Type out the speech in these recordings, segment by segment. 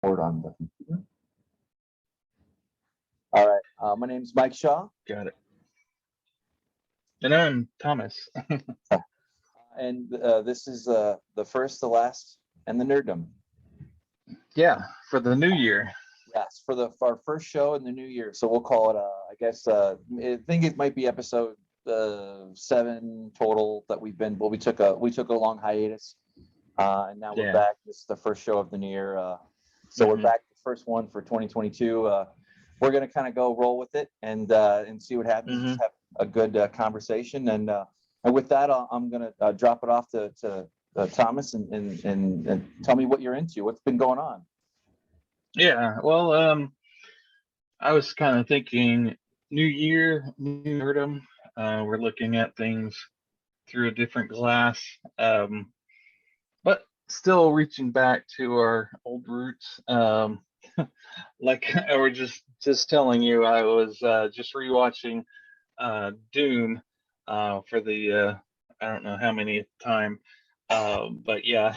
Record on the computer. All right. My name's Mike Shaw. Got it. And I'm Thomas. And this is the first, the last, and the Nerdom. Yeah, for the new year. Yes, for our first show in the new year. So we'll call it, I guess, I think it might be episode 7 total that we've been. Well, we took a long hiatus, and now we're back. This is the first show of the new year. So we're back, the first one for 2022. We're gonna kind of go roll with it and see what happens. Just have a good conversation, and with that, I'm gonna drop it off to Thomas and tell me what you're into. What's been going on? Yeah, well, I was kind of thinking new year, new nerdom. We're looking at things through a different glass, but still reaching back to our old roots. Like I was just telling you, I was just rewatching Dune for the I don't know how many time, but yeah,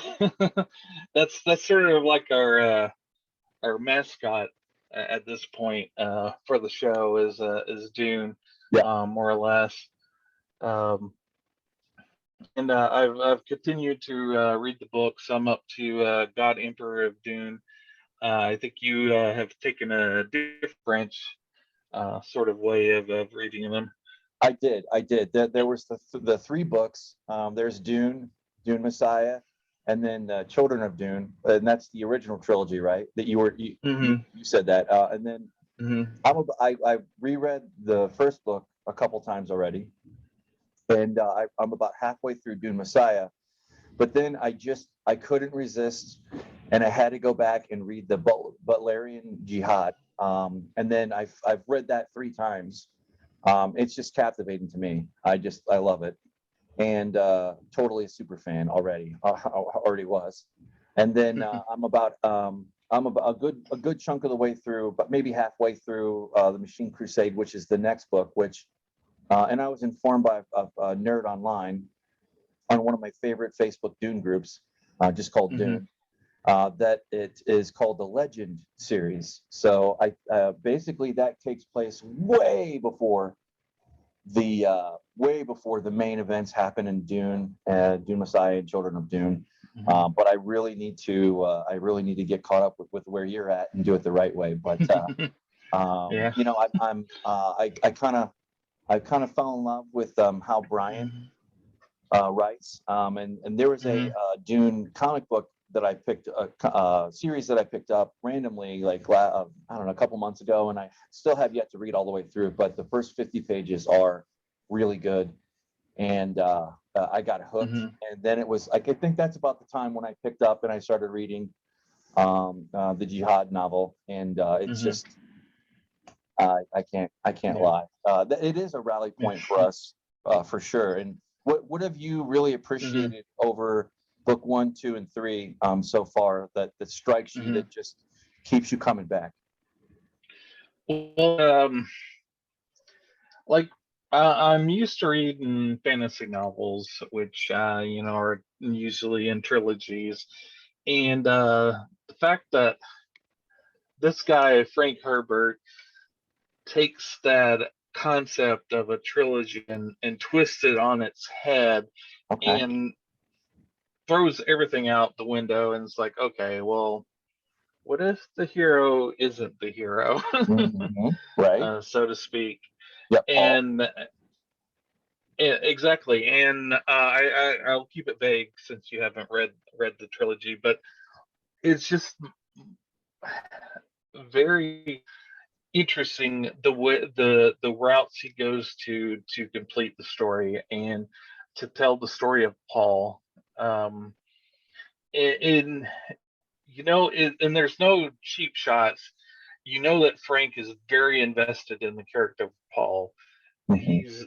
that's sort of like our mascot at this point for the show is Dune, more or less. And I've continued to read the books. I'm up to God Emperor of Dune. I think you have taken a different branch sort of way of reading them. I did. There was the 3 books. There's Dune, Dune Messiah, and then Children of Dune, and that's the original trilogy, right? That you said that, and then I reread the first book a couple times already, and I'm about halfway through Dune Messiah, but then I couldn't resist, and I had to go back and read the Butlerian Jihad, and then I've read that 3 times. It's just captivating to me. I love it, and totally a super fan already. Already was, and then I'm about a good chunk of the way through, but maybe halfway through the Machine Crusade, which is the next book. And I was informed by a nerd online on one of my favorite Facebook Dune groups, just called Dune, that it is called the Legend series. So basically that takes place way before the main events happen in Dune, Dune Messiah, and Children of Dune. But I really need to get caught up with where you're at and do it the right way. But you know, I kind of fell in love with how Brian writes, and there was a Dune comic book that I picked, a series that I picked up randomly, like I don't know, a couple months ago, and I still have yet to read all the way through, but the first 50 pages are really good, and I got hooked. And then it was like, I think that's about the time when I picked up and I started reading the Jihad novel, and it's just I can't lie. It is a rally point for us, for sure. And what have you really appreciated over book 1, 2, and 3 so far that strikes you, that just keeps you coming back? Well, like I'm used to reading fantasy novels, which are usually in trilogies, and the fact that this guy Frank Herbert takes that concept of a trilogy and twists it on its head, and throws everything out the window, and it's like, okay, well, what if the hero isn't the hero? Right, so to speak. Yep. And exactly, and I'll keep it vague since you haven't read the trilogy, but it's just very interesting the way the routes he goes to complete the story and to tell the story of Paul. And there's no cheap shots. You know that Frank is very invested in the character of Paul. He's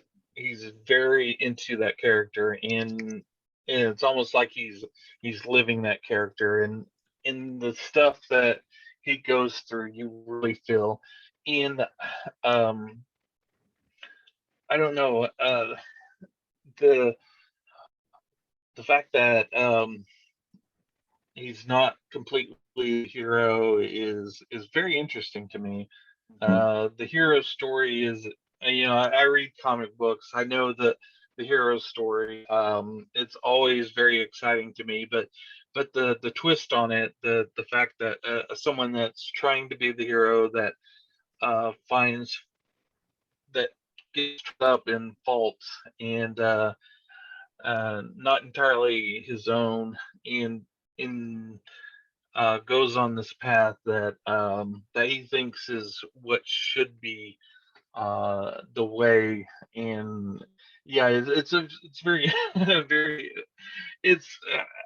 very into that character, and it's almost like he's living that character, and in the stuff that he goes through, you really feel. And I don't know, the fact that he's not completely the hero is very interesting to me. Mhm. The hero story is, I read comic books. I know that the hero story, it's always very exciting to me. But the twist on it, the fact that someone that's trying to be the hero that finds that gets tripped up in faults and not entirely his own, and in goes on this path that he thinks is what should be the way. And yeah, it's very very it's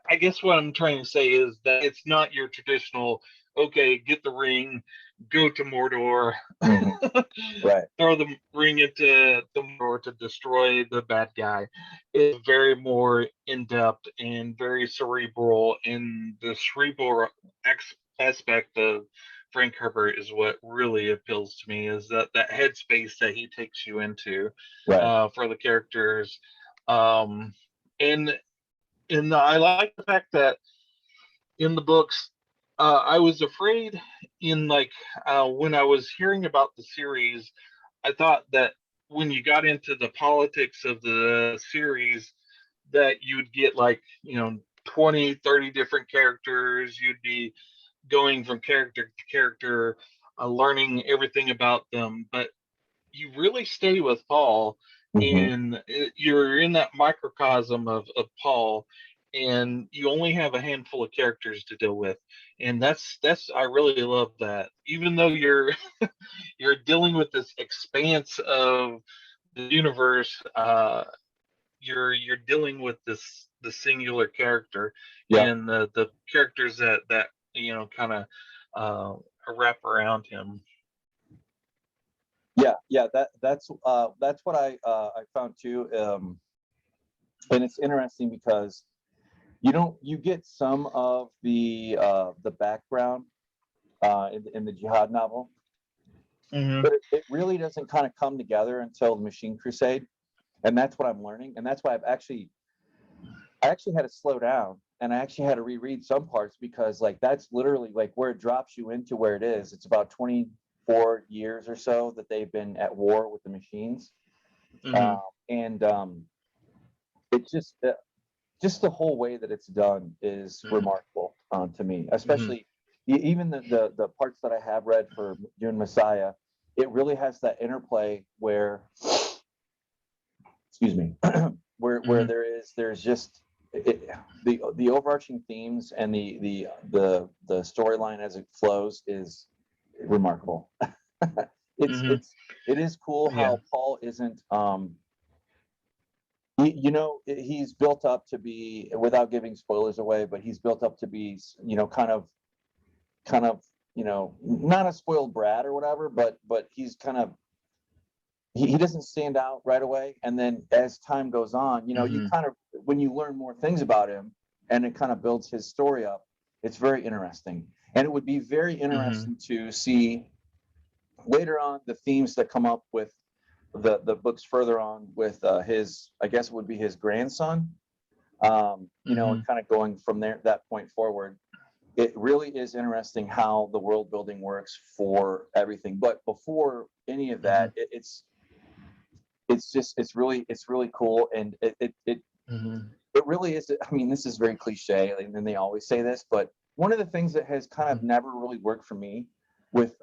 I guess what I'm trying to say is that it's not your traditional, okay, get the ring, go to Mordor, Mhm. Right. throw the ring into the Mordor to destroy the bad guy. It's very more in depth and very cerebral, and the cerebral aspect of Frank Herbert is what really appeals to me, is that headspace that he takes you into Right. for the characters. um and and I like the fact that in the books, I was afraid in like when I was hearing about the series, I thought that when you got into the politics of the series, that you'd get like, 20, 30 different characters. You'd be going from character to character, learning everything about them. But you really stay with Paul, Hmm. and you're in that microcosm of Paul, and you only have a handful of characters to deal with. And that's I really love that. Even though you're you're dealing with this expanse of the universe, you're dealing with the singular character, Yeah. and the characters that kind of wrap around him. Yeah. Yeah. That's what I found too. And it's interesting because you get some of the background in the jihad novel, Hmm. but it really doesn't kind of come together until the Machine Crusade, and that's what I'm learning, and that's why I actually had to slow down, and I actually had to reread some parts because like that's literally like where it drops you into where it is. It's about 24 years or so that they've been at war with the machines, uh, Hmm. and it just the whole way that it's done is remarkable to me, Hmm. especially even the parts that I have read for Dune Messiah. It really has that interplay where, excuse me, where Hmm. there's just the overarching themes and the storyline as it flows is remarkable. it's Hmm. it's it is cool Yeah. how Paul isn't he's built up to be, without giving spoilers away, but he's built up to be, kind of, not a spoiled brat or whatever, but he's kind of he doesn't stand out right away. And then as time goes on, you Hmm. kind of, when you learn more things about him and it kind of builds his story up, it's very interesting. And it would be very Hmm. interesting to see later on the themes that come up with the books further on with his, I guess it would be his grandson, Hmm. and kind of going from there, that point forward. It really is interesting how the world building works for everything. But before any of Hmm. that, it's just it's really cool, and Hmm. it really is. I mean, this is very cliche, and then they always say this, but one of the things that has kind of Hmm. never really worked for me with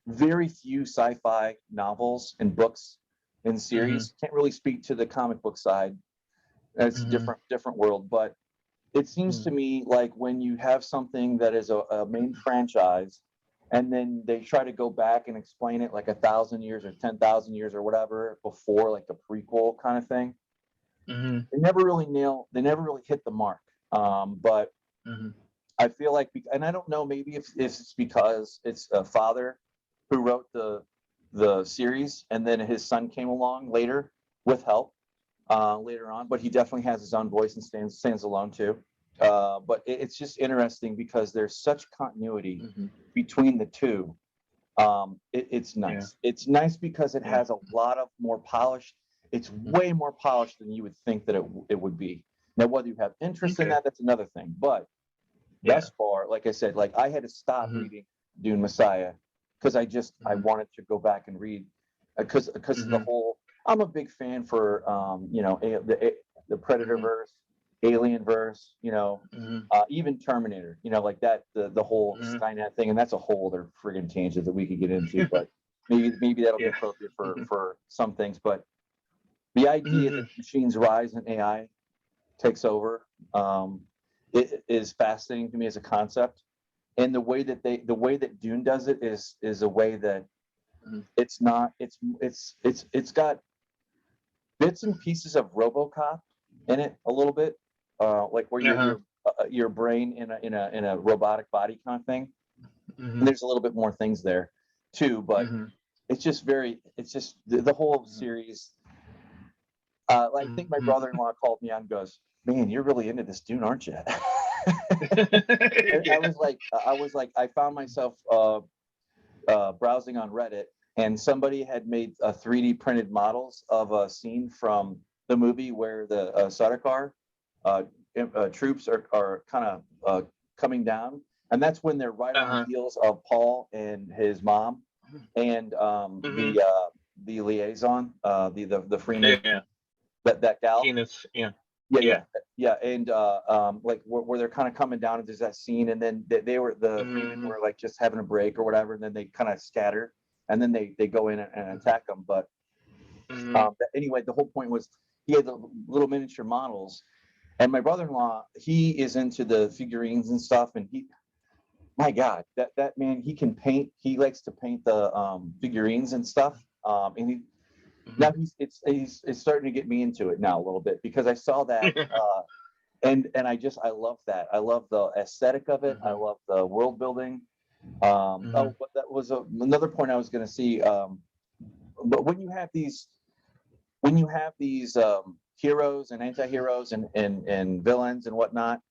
very few sci-fi novels and books and Hmm. series, can't really speak to the comic book side. It's a Hmm. different world, but it seems to me like when you have something that is a main franchise and then they try to go back and explain it like 1,000 years or 10,000 years or whatever before, like the prequel kind of thing, Hmm. they never really hit the mark. But Hmm. I feel like, and I don't know, maybe if it's because it's a father who wrote the series and then his son came along later with help later on, but he definitely has his own voice and stands alone too. But it's just interesting because there's such continuity Hmm. between the two. It's Yeah. nice. It's nice because it Yeah. has a lot of more polished. It's way more polished than you would think that it would be. Now, whether you have interest in Okay. that, that's another thing. But thus far, like I said, like I had to stop reading Dune Messiah because I wanted to go back and read because of the whole. I'm a big fan for the Predator verse, Alien verse, even Terminator, like that the whole Skynet thing, and that's a whole other friggin' tangent that we could get into, but maybe that'll be appropriate for some things. But the idea that machines rise and AI takes over, it is fascinating to me as a concept. And the way that Dune does it is a way that it's got bits and pieces of RoboCop in it a little bit, like where your brain in a robotic body kind of thing. And there's a little bit more things there too, but it's just the whole series. I think my brother-in-law called me out and goes, "Man, you're really into this Dune, aren't you?" I was like, I found myself browsing on Reddit, and somebody had made 3D printed models of a scene from the movie where the Sardaukar troops are kind of coming down, and that's when they're right on the heels of Paul and his mom, and the liaison, the Freeman, that gal. Penis, yeah, and like where they're kind of coming down, and there's that scene, and then they were Freemen were like just having a break or whatever, and then they kind of scatter, and then they go in and attack them. But anyway, the whole point was he had the little miniature models, and my brother-in-law, he is into the figurines and stuff, and my God, that man, he can paint. He likes to paint the figurines and stuff, and now he's starting to get me into it now a little bit because I saw that, and I love that. I love the aesthetic of it. I love the world building. Oh, but that was another point I was going to see. But when you have these heroes and anti-heroes and villains and whatnot,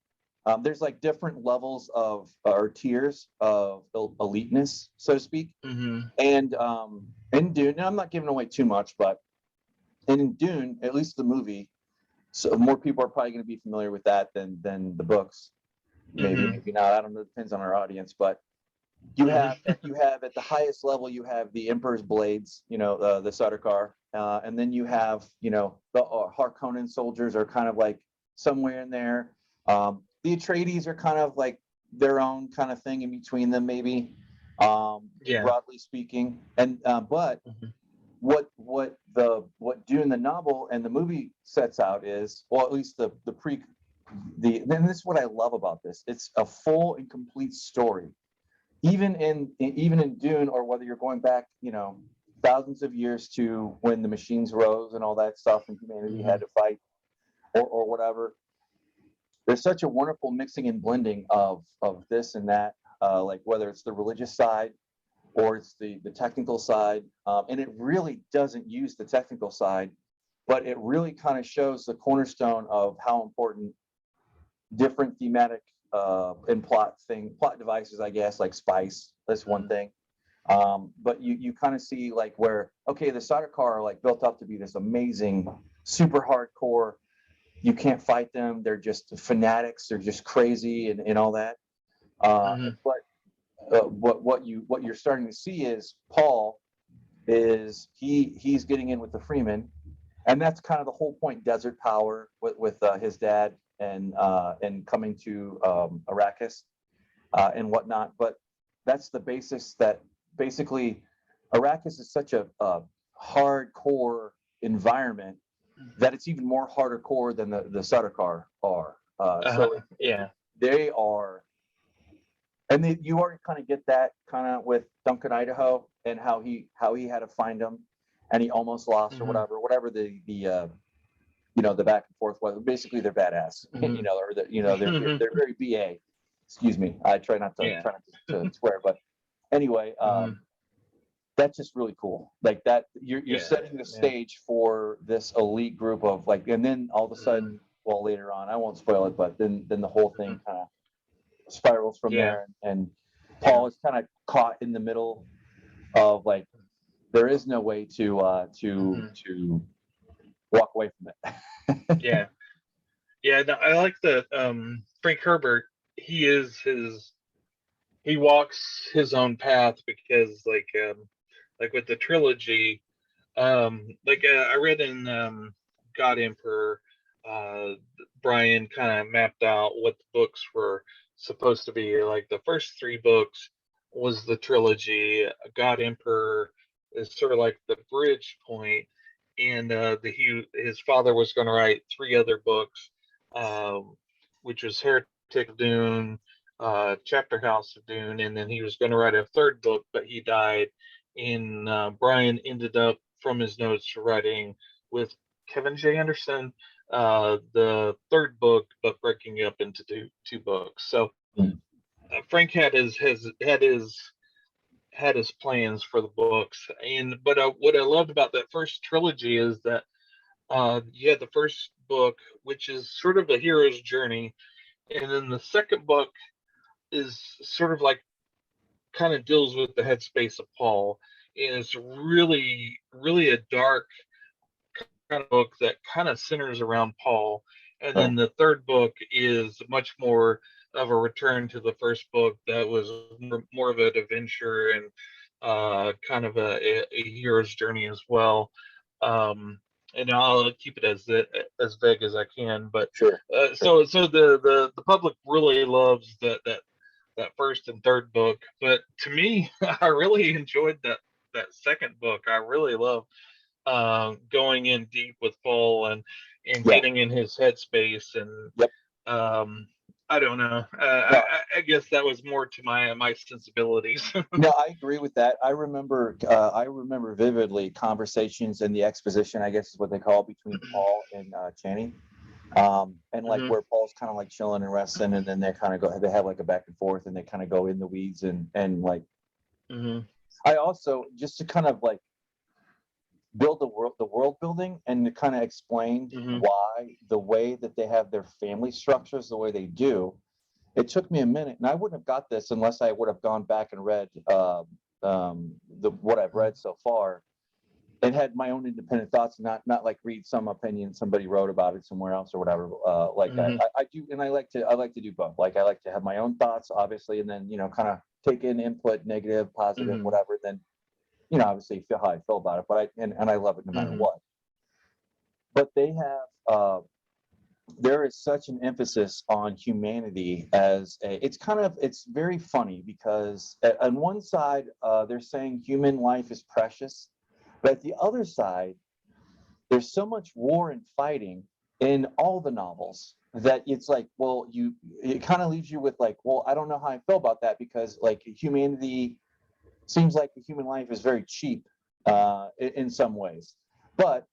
there's like different levels of or tiers of eliteness, so to speak. And in Dune, and I'm not giving away too much, but in Dune, at least the movie, so more people are probably going to be familiar with that than the books. Maybe not. I don't know. It depends on our audience, but you have at the highest level, you have the Emperor's blades, the Sardaukar, and then you have the Harkonnen soldiers are kind of like somewhere in there. The Atreides are kind of like their own kind of thing in between them, maybe, broadly speaking. And but what Dune the novel and the movie sets out is, well, at least then this is what I love about this. It's a full and complete story. Even in Dune, or whether you're going back, thousands of years to when the machines rose and all that stuff, and humanity had to fight, or whatever. There's such a wonderful mixing and blending of this and that, like whether it's the religious side or it's the technical side, and it really doesn't use the technical side, but it really kind of shows the cornerstone of how important different thematic and plot devices, I guess, like spice. That's one thing. But you kind of see like where, okay, the Sardaukar are like built up to be this amazing, super hardcore. You can't fight them. They're just fanatics. They're just crazy and all that. But what you're starting to see is Paul is he's getting in with the Freeman, and that's kind of the whole point. Desert power with his dad and coming to Arrakis and whatnot. But that's the basis that basically Arrakis is such a hardcore environment that it's even more hardcore than the Sardaukar are. They are, and you already kind of get that kind of with Duncan Idaho and how he had to find them, and he almost lost or whatever the back and forth was. Basically, they're badass, or they're very BA. Excuse me, I try not to swear, but anyway, that's just really cool. Like that, you're setting the stage for this elite group of like, and then all of a sudden, well, later on, I won't spoil it, but then the whole thing kind of spirals from there, and Paul is kind of caught in the middle of like, there is no way to walk away from it. No, I like the Frank Herbert. he walks his own path because like with the trilogy, I read in God Emperor, uh, Brian kind of mapped out what the books were supposed to be. Like the first three books was the trilogy. God Emperor is sort of like the bridge point, and his father was going to write three other books, um, which was Heretic of Dune, Chapter House of Dune, and then he was going to write a third book, but he died. And Brian ended up from his notes writing with Kevin J. Anderson the third book, but breaking it up into two books. So Frank had his plans for the books, and but what I loved about that first trilogy is that you had the first book, which is sort of a hero's journey, and then the second book is sort of like kind of deals with the headspace of Paul, and it's really, really a dark kind of book that kind of centers around Paul. And then the third book is much more of a return to the first book that was more of an adventure and kind of a hero's journey as well. And I'll keep it as vague as I can. But Sure. so the public really loves that first and third book. But to me, I really enjoyed that second book. I really love going in deep with Paul and getting in his headspace and I don't know. I guess that was more to my sensibilities. No, I agree with that. I remember vividly conversations in the exposition, I guess is what they call it, between Paul and Channing. And like where Paul's kind of like chilling and resting, and then they kind of they have like a back and forth, and they kind of go in the weeds and like. I also, just to kind of like build the world building, and to kind of explain why the way that they have their family structures the way they do. It took me a minute, and I wouldn't have got this unless I would have gone back and read what I've read so far, and had my own independent thoughts, not like read some opinion somebody wrote about it somewhere else or whatever. I do, and I like to do both. Like I like to have my own thoughts, obviously, and then kind of take in input, negative, positive, whatever. Then obviously feel how I feel about it, but I love it no matter what. But they have. There is such an emphasis on humanity it's very funny because on one side they're saying human life is precious, but at the other side there's so much war and fighting in all the novels that it's like, well, it kind of leaves you with like, well, I don't know how I feel about that, because like humanity seems like the human life is very cheap in some ways, but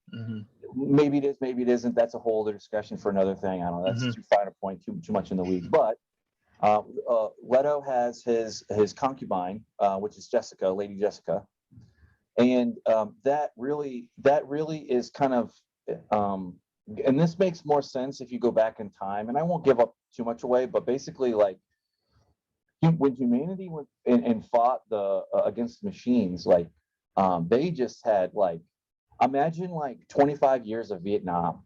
maybe it is, maybe it isn't. That's a whole other discussion for another thing. I don't know. That's too fine a point, too much in the weeds. But Leto has his concubine, which is Jessica, Lady Jessica, and that really is kind of, and this makes more sense if you go back in time. And I won't give up too much away, but basically, like when humanity went and fought against machines, like they just had like. Imagine like 25 years of Vietnam,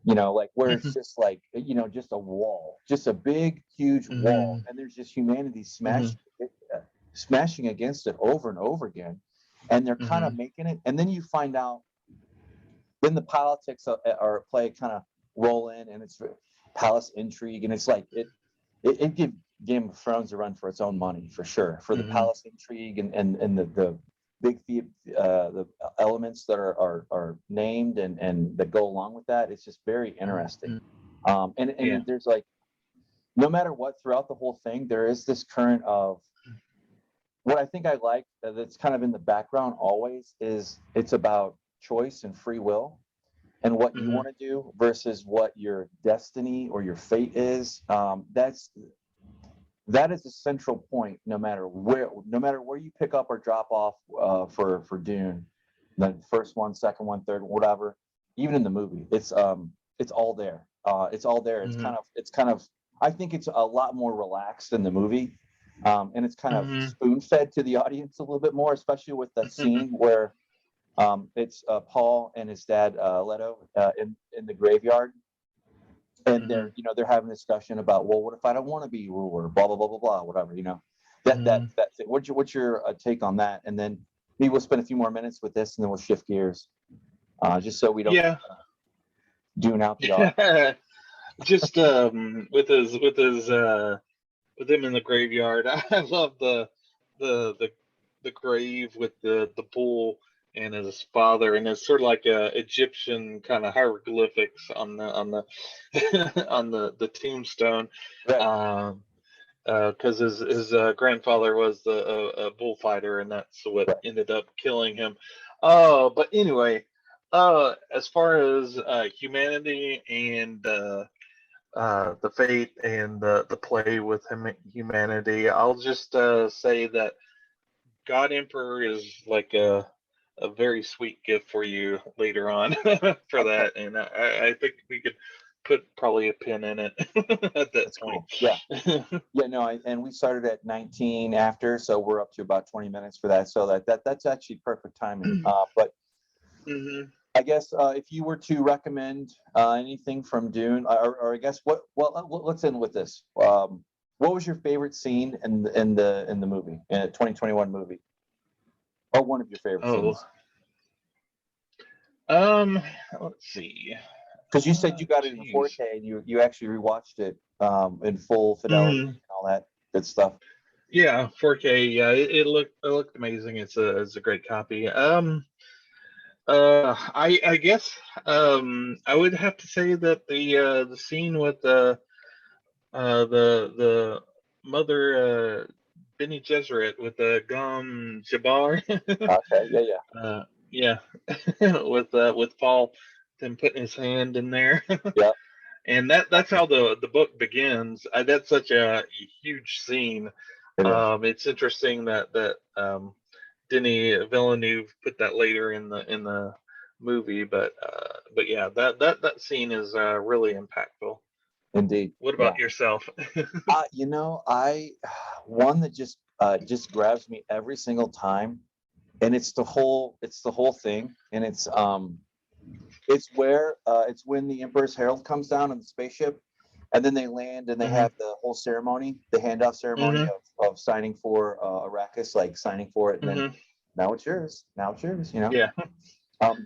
like where it's just like, just a wall, just a big, huge wall. And there's just humanity smashing against it over and over again. And they're kind of making it. And then you find out, then the politics are at play kind of roll in, and it's palace intrigue. And it's like, it gives Game of Thrones a run for its own money, for sure, for the palace intrigue and the big the elements that are named and that go along with that. It's just very interesting. And there's like, no matter what, throughout the whole thing, there is this current of what I think I like that's kind of in the background always is it's about choice and free will and what you want to do versus what your destiny or your fate is. That is the central point, no matter where you pick up or drop off for Dune, the first one, second one, third, whatever, even in the movie, it's all there. It's all there. It's kind of, I think it's a lot more relaxed in the movie, and it's kind of spoon fed to the audience a little bit more, especially with the scene where it's Paul and his dad Leto in the graveyard. and they're having a discussion about, well, what if I don't want to be ruler, blah blah blah blah blah, whatever, that thing. What's your take on that? And then maybe we'll spend a few more minutes with this, and then we'll shift gears, just so we don't Dune out the dog. Just with him in the graveyard. I love the grave with the bull and his father, and it's sort of like a Egyptian kind of hieroglyphics on the on the tombstone. Right. Because his grandfather was a bullfighter, and that's what ended up killing him. But anyway, as far as humanity and the fate and the play with humanity, I'll just say that God Emperor is like a very sweet gift for you later on for that, and I think we could put probably a pin in it at that point. Cool. Yeah. No, and we started at 19 after, so we're up to about 20 minutes for that. So that's actually perfect timing. But I guess if you were to recommend anything from Dune, or I guess let's end with this. What was your favorite scene in the movie, in a 2021 movie, or one of your favorite scenes? Let's see. Because you said you got it in 4K, and you actually rewatched it in full fidelity and all that good stuff. Yeah, 4K. Yeah, it looked amazing. It's a great copy. I guess I would have to say that the scene with the mother Bene Gesserit with the Gom Jabbar. Okay, yeah, with Paul, then putting his hand in there. Yeah. And that's how the book begins. That's such a huge scene. It's interesting that Denis Villeneuve put that later in the movie, but yeah, that scene is really impactful. Indeed. What about yourself? One that just grabs me every single time, and it's the whole thing, and it's when the Emperor's Herald comes down on the spaceship, and then they land, and they have the whole ceremony, the handoff ceremony of signing for Arrakis, like signing for it, and then now it's yours. Yeah.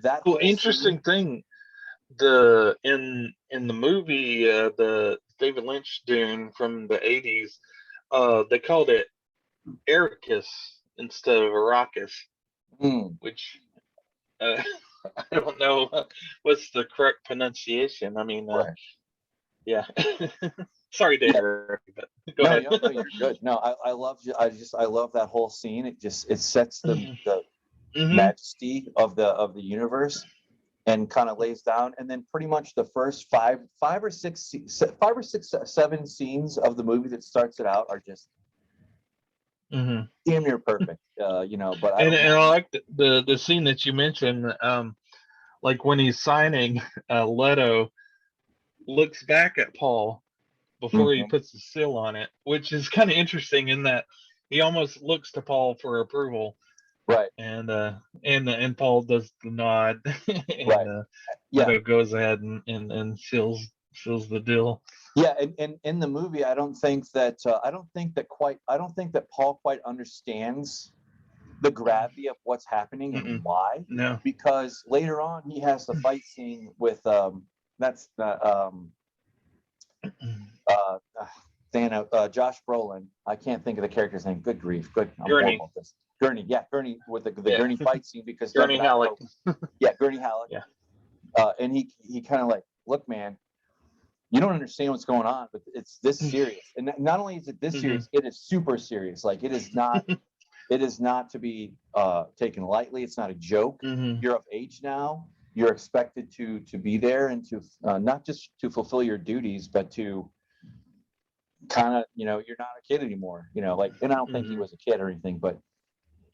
That cool. Interesting thing. In the movie, the David Lynch Dune from the 80s, they called it Arrakis instead of Arrakis, which I don't know what's the correct pronunciation. I mean, yeah. Sorry to interrupt, but go ahead. No, you're good. No, I love that whole scene. It sets the majesty of the universe, and kind of lays down, and then pretty much the first five or six, seven scenes of the movie that starts it out are just damn near perfect. But I like the scene that you mentioned, like when he's signing, Leto looks back at Paul before he puts the seal on it, which is kind of interesting in that he almost looks to Paul for approval. Right. And Paul does the nod, and Leto goes ahead and seals the deal. Yeah, and in the movie, I don't think that Paul quite understands the gravity of what's happening and why. No. Because later on he has the fight scene with Josh Brolin. I can't think of the character's name. Good grief. Gurney. Gurney with the Gurney fight scene, because Gurney Halleck. Gurney Halleck. Yeah. And he kind of like, look, man, you don't understand what's going on, but it's this serious. And not only is it this serious, it is super serious. Like, it is not to be taken lightly. It's not a joke. You're of age now. You're expected to be there, and to not just to fulfill your duties, but to kind of, you're not a kid anymore, and I don't think he was a kid or anything, but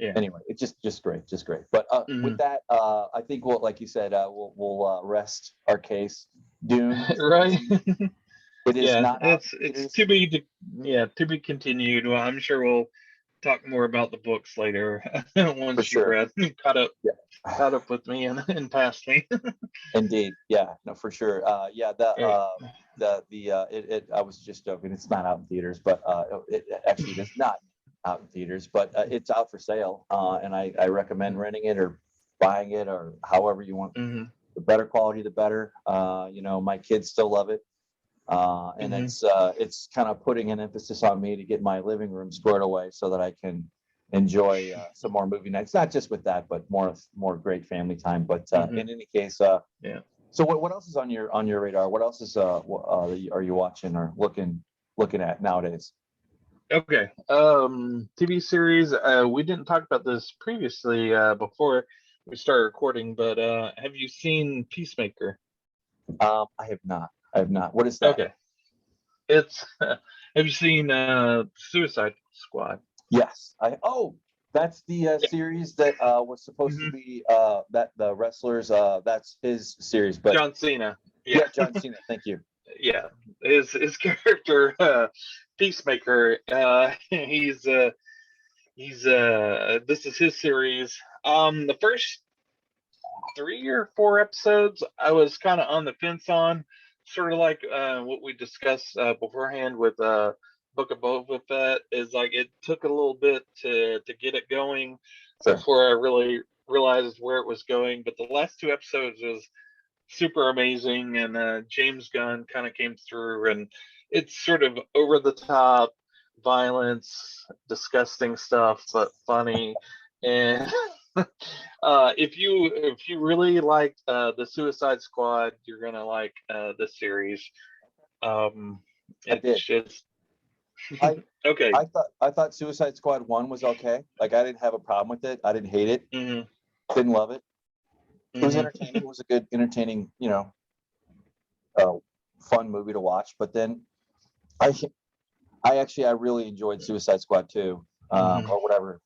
anyway, it's just great. But with that, I think like you said, we'll rest our case. Dune, right? It is not. It's to be continued. Well, I'm sure we'll talk more about the books later For once you've sure. read caught up Yeah. caught up with me and past me. Indeed. Yeah. No, for sure. Yeah. Right. I was just joking. It's not out in theaters, but it actually is not out in theaters, but it's out for sale. And I recommend renting it or buying it or however you want. Mm-hmm. The better quality, the better. My kids still love it. And Mm-hmm. it's kind of putting an emphasis on me to get my living room squared away so that I can enjoy some more movie nights, not just with that, but more great family time. But Mm-hmm. in any case, Yeah. so what else is on your radar? What else is are you watching or looking at nowadays? Okay. TV series. We didn't talk about this previously before we started recording, but have you seen Peacemaker? I have not. I have not. What is that? Okay. It's have you seen Suicide Squad? Yes. That's the Yeah. series that was supposed to Hmm. be that the wrestlers. That's his series, but John Cena. Yeah. yeah, John Cena. Thank you. Yeah. His character Peacemaker. He's this is his series. The first 3 or 4 episodes I was kind of on the fence on, sort of like what we discussed beforehand with Book of Boba Fett. Is like it took a little bit to get it going Sure. before I really realized where it was going. But the last 2 episodes was super amazing, and James Gunn kind of came through, and it's sort of over the top violence, disgusting stuff, but funny. And if you really liked the Suicide Squad, you're gonna like this series. Um, I it's did. just I okay. I thought Suicide Squad 1 was okay. Like I didn't have a problem with it. I didn't hate it. Hmm. Didn't love it. It was Hmm. entertaining. It was a good entertaining, uh, fun movie to watch. But then I I really enjoyed Suicide Squad 2, Hmm. or whatever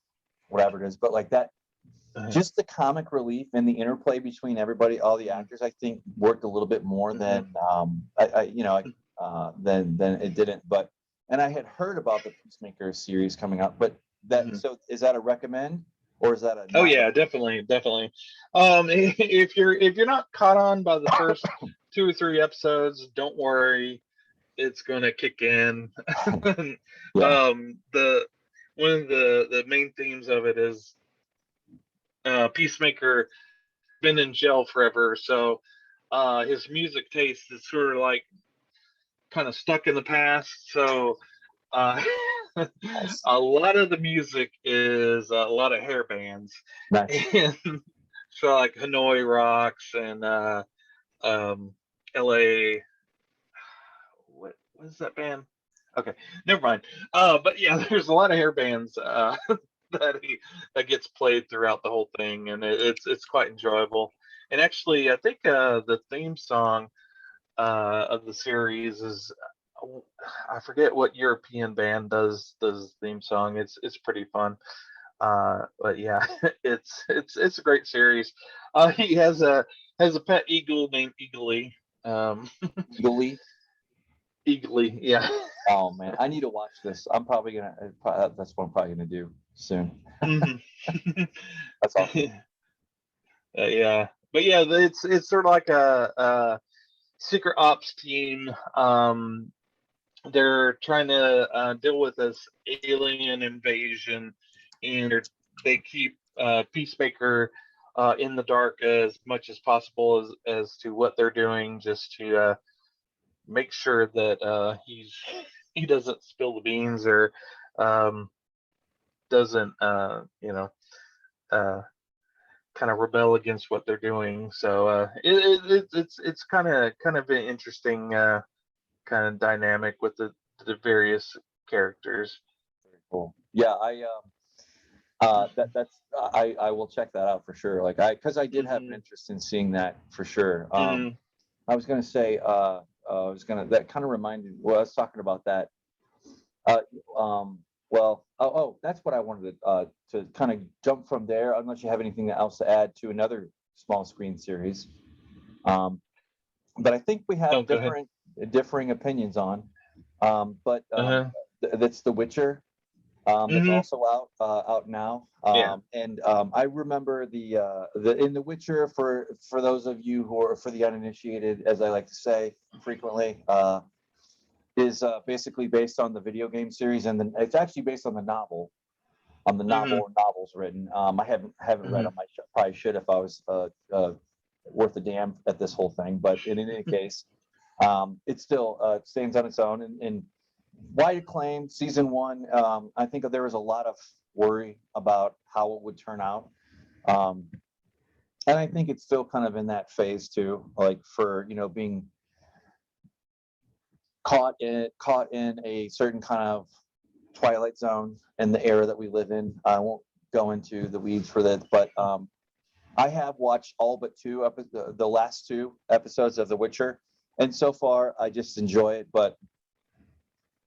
it is. But like that, just the comic relief and the interplay between everybody, all the actors, I think worked a little bit more Hmm. than than it didn't. But and I had heard about the Peacemaker series coming out, but Hmm. so is that a recommend or is that a Oh not yeah, definitely, definitely. If you're not caught on by the first 2 or 3 episodes, don't worry, it's gonna kick in. yeah, The one of the main themes of it is Peacemaker been in jail forever, so his music taste is sort of like kind of stuck in the past. So uh, nice, a lot of the music is a lot of hair bands, nice. and so like Hanoi Rocks and L.A. What is that band? Okay, never mind. But yeah, there's a lot of hair bands that gets played throughout the whole thing, and it's quite enjoyable. And actually, I think the theme song of the series is I forget what European band does the theme song. It's pretty fun. But yeah, it's a great series. He has a pet eagle named Eagly. Um, Legally, Eagly, yeah. oh man, I need to watch this. I'm probably gonna. That's what I'm probably gonna do soon. Hmm. That's awesome. Yeah, but yeah, it's sort of like a secret ops team. They're trying to deal with this alien invasion, and they keep Peacemaker in the dark as much as possible as to what they're doing, just to make sure that he doesn't spill the beans or um, doesn't uh, kind of rebel against what they're doing. So it's kind of an interesting kind of dynamic with the various characters. Very cool. Yeah, I will check that out for sure. Like because I did have an Hmm. interest in seeing that for sure. Hmm. I was gonna say that kind of reminded. Well, I was talking about that. Uh, that's what I wanted to kind of jump from there. Unless you have anything else to add to another small screen series. Um, but I think we Oh, have go ahead. differing opinions on. But Uh-huh. that's The Witcher. That's also out now. Yeah. And I remember the in The Witcher, for those of you who are, for the uninitiated, as I like to say frequently, is basically based on the video game series, and then it's actually based on the novel. On the novel or novels written. I haven't read them. I probably should if I was worth a damn at this whole thing. But in any case, it still stands on its own, and wide acclaim. Season one, I think there was a lot of worry about how it would turn out, and I think it's still kind of in that phase too, like for being caught in a certain kind of Twilight Zone and the era that we live in. I won't go into the weeds for that, but I have watched all but the last two episodes of The Witcher, and so far I just enjoy it. But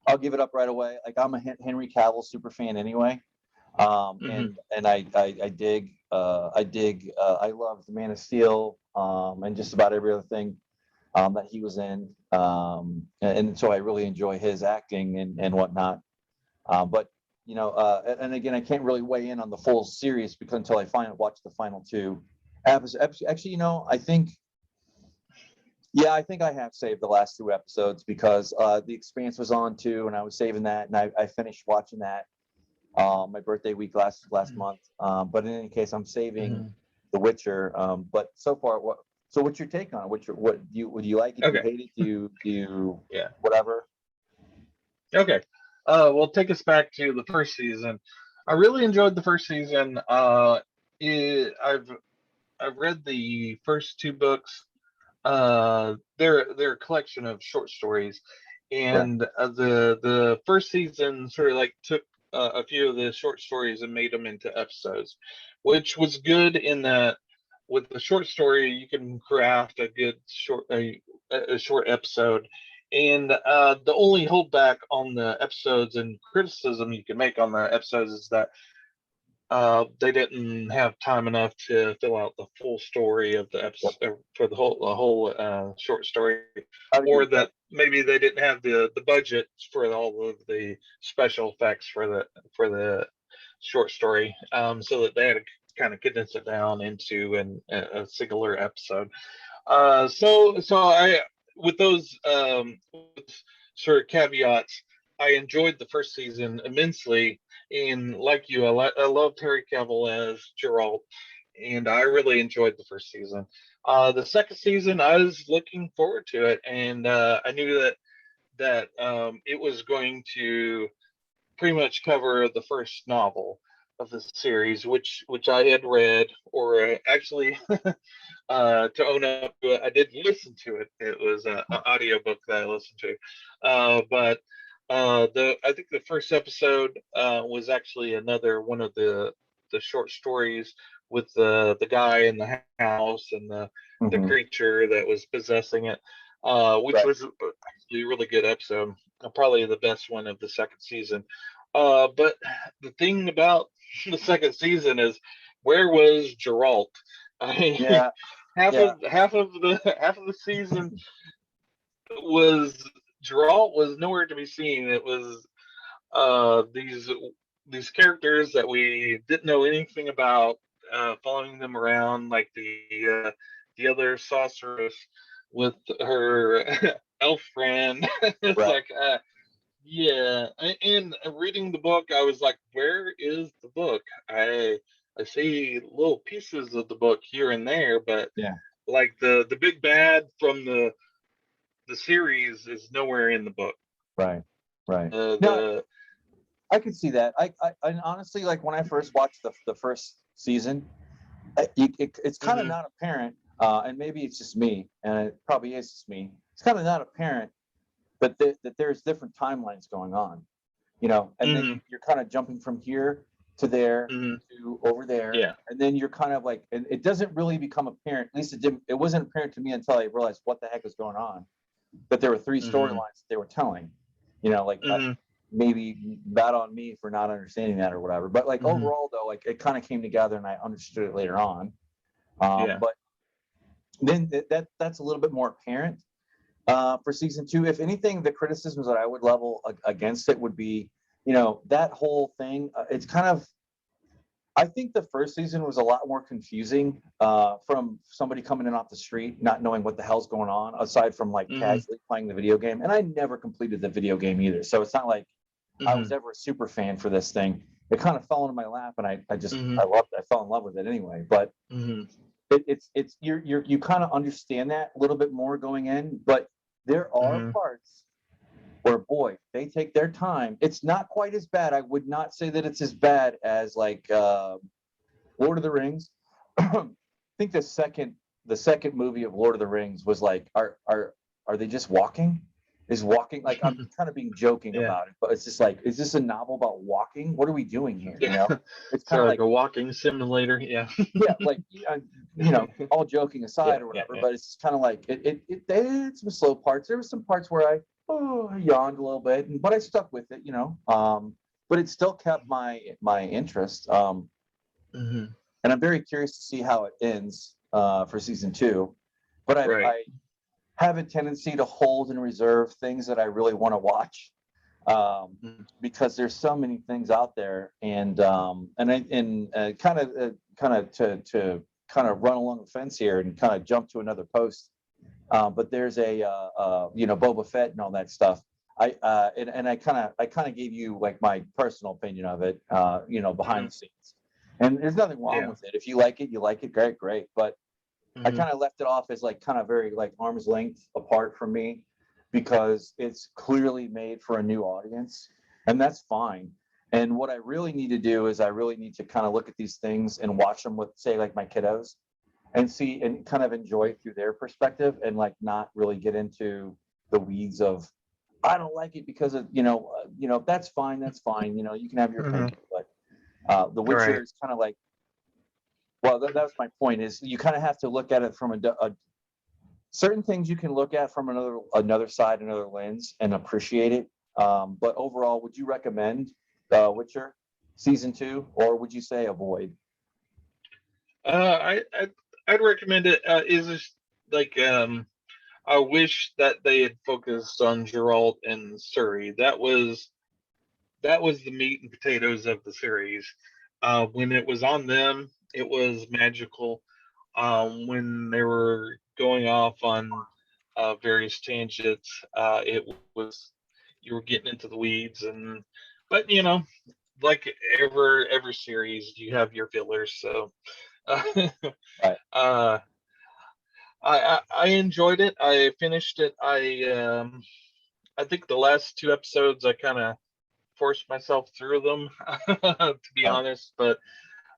I'll give it up right away. Like, I'm a Henry Cavill super fan anyway, and I dig I love the Man of Steel, and just about every other thing that he was in, and so I really enjoy his acting and whatnot. But and again, I can't really weigh in on the full series because until I watch the final two episodes. Actually, I think I have saved the last two episodes because The Expanse was on too, and I was saving that, and I finished watching that my birthday week last month. But in any case, I'm saving The Witcher. But so far, what's your take on it? Would you like it? Do you hate it? Do you whatever? Okay. Well, take us back to the first season. I really enjoyed the first season. I've read the first two books. They're a collection of short stories, and the first season sort of like took a few of the short stories and made them into episodes, which was good in that with the short story you can craft a good a short episode. And the only holdback on the episodes and criticism you can make on the episodes is that they didn't have time enough to fill out the full story of the episode for the whole short story, or that maybe they didn't have the budget for all of the special effects for the short story, so that they had to kind of condense it down into a singular episode. So I, with those sort of caveats, I enjoyed the first season immensely, and like you, I love Terry Cavill as Geralt, and I really enjoyed the first season. The second season, I was looking forward to it, and I knew that it was going to pretty much cover the first novel of the series, which I had read, or actually, to own up to it, I didn't listen to it. It was an audiobook that I listened to, but I think the first episode was actually another one of the short stories with the guy in the house and the creature that was possessing it, which was actually a really good episode, probably the best one of the second season. But the thing about the second season is, where was Geralt? I mean, half of the season was Geralt was nowhere to be seen. It was these characters that we didn't know anything about, following them around, like the other sorceress with her elf friend. It's like, and reading the book, I was like, where is the book? I see little pieces of the book here and there, but like the big bad from the series is nowhere in the book. Right. No, I could see that. I honestly, like, when I first watched the first season, it's kind of not apparent, and maybe it's just me, and it probably is just me. It's kind of not apparent, but that there's different timelines going on, and then you're kind of jumping from here to there to over there, and then you're kind of like, and it doesn't really become apparent. At least it wasn't apparent to me until I realized what the heck was going on. But there were three storylines that they were telling, maybe bad on me for not understanding that or whatever. But like overall though, like, it kind of came together and I understood it later on. But then that's a little bit more apparent for season two. If anything, the criticisms that I would level against it would be, that whole thing, it's kind of, I think the first season was a lot more confusing from somebody coming in off the street, not knowing what the hell's going on, aside from like casually playing the video game. And I never completed the video game either. So it's not like I was ever a super fan for this thing. It kind of fell into my lap, and I loved it. I fell in love with it anyway. But it's you kind of understand that a little bit more going in. But there are parts where, boy, they take their time. It's not quite as bad. I would not say that it's as bad as like Lord of the Rings. I think the second movie of Lord of the Rings was like, are they just walking? Is walking, like, I'm kind of being joking about it, but it's just like, is this a novel about walking? What are we doing here? It's kind of like a walking simulator. Yeah, like all joking aside or whatever. But it's kind of like they had some slow parts. There were some parts where I yawned a little bit, but I stuck with it, but it still kept my interest. And I'm very curious to see how it ends for season 2. But I have a tendency to hold and reserve things that I really want to watch because there's so many things out there, and kind of to kind of run along the fence here and kind of jump to another post. But there's a Boba Fett and all that stuff. I kind of gave you like my personal opinion of it, behind the scenes, and there's nothing wrong with it. If you like it, you like it, great. But I kind of left it off as like kind of very like arm's length apart from me, because it's clearly made for a new audience, and that's fine. And what I really need to do is I really need to kind of look at these things and watch them with, say, like my kiddos, and see and kind of enjoy it through their perspective, and like not really get into the weeds of, I don't like it because of that's fine, you can have your opinion, but The Witcher is kind of like, well, that was my point, is you kind of have to look at it from a certain things you can look at from another side, another lens, and appreciate it. But overall, would you recommend Witcher season 2, or would you say avoid? I'd recommend it. Is this like I wish that they had focused on Geralt and Surrey. That was the meat and potatoes of the series. When it was on them, it was magical. When they were going off on various tangents, it was, you were getting into the weeds, but like every series, you have your fillers. So Right. I enjoyed it. I finished it. I think the last 2 episodes I kind of forced myself through them, to be honest. But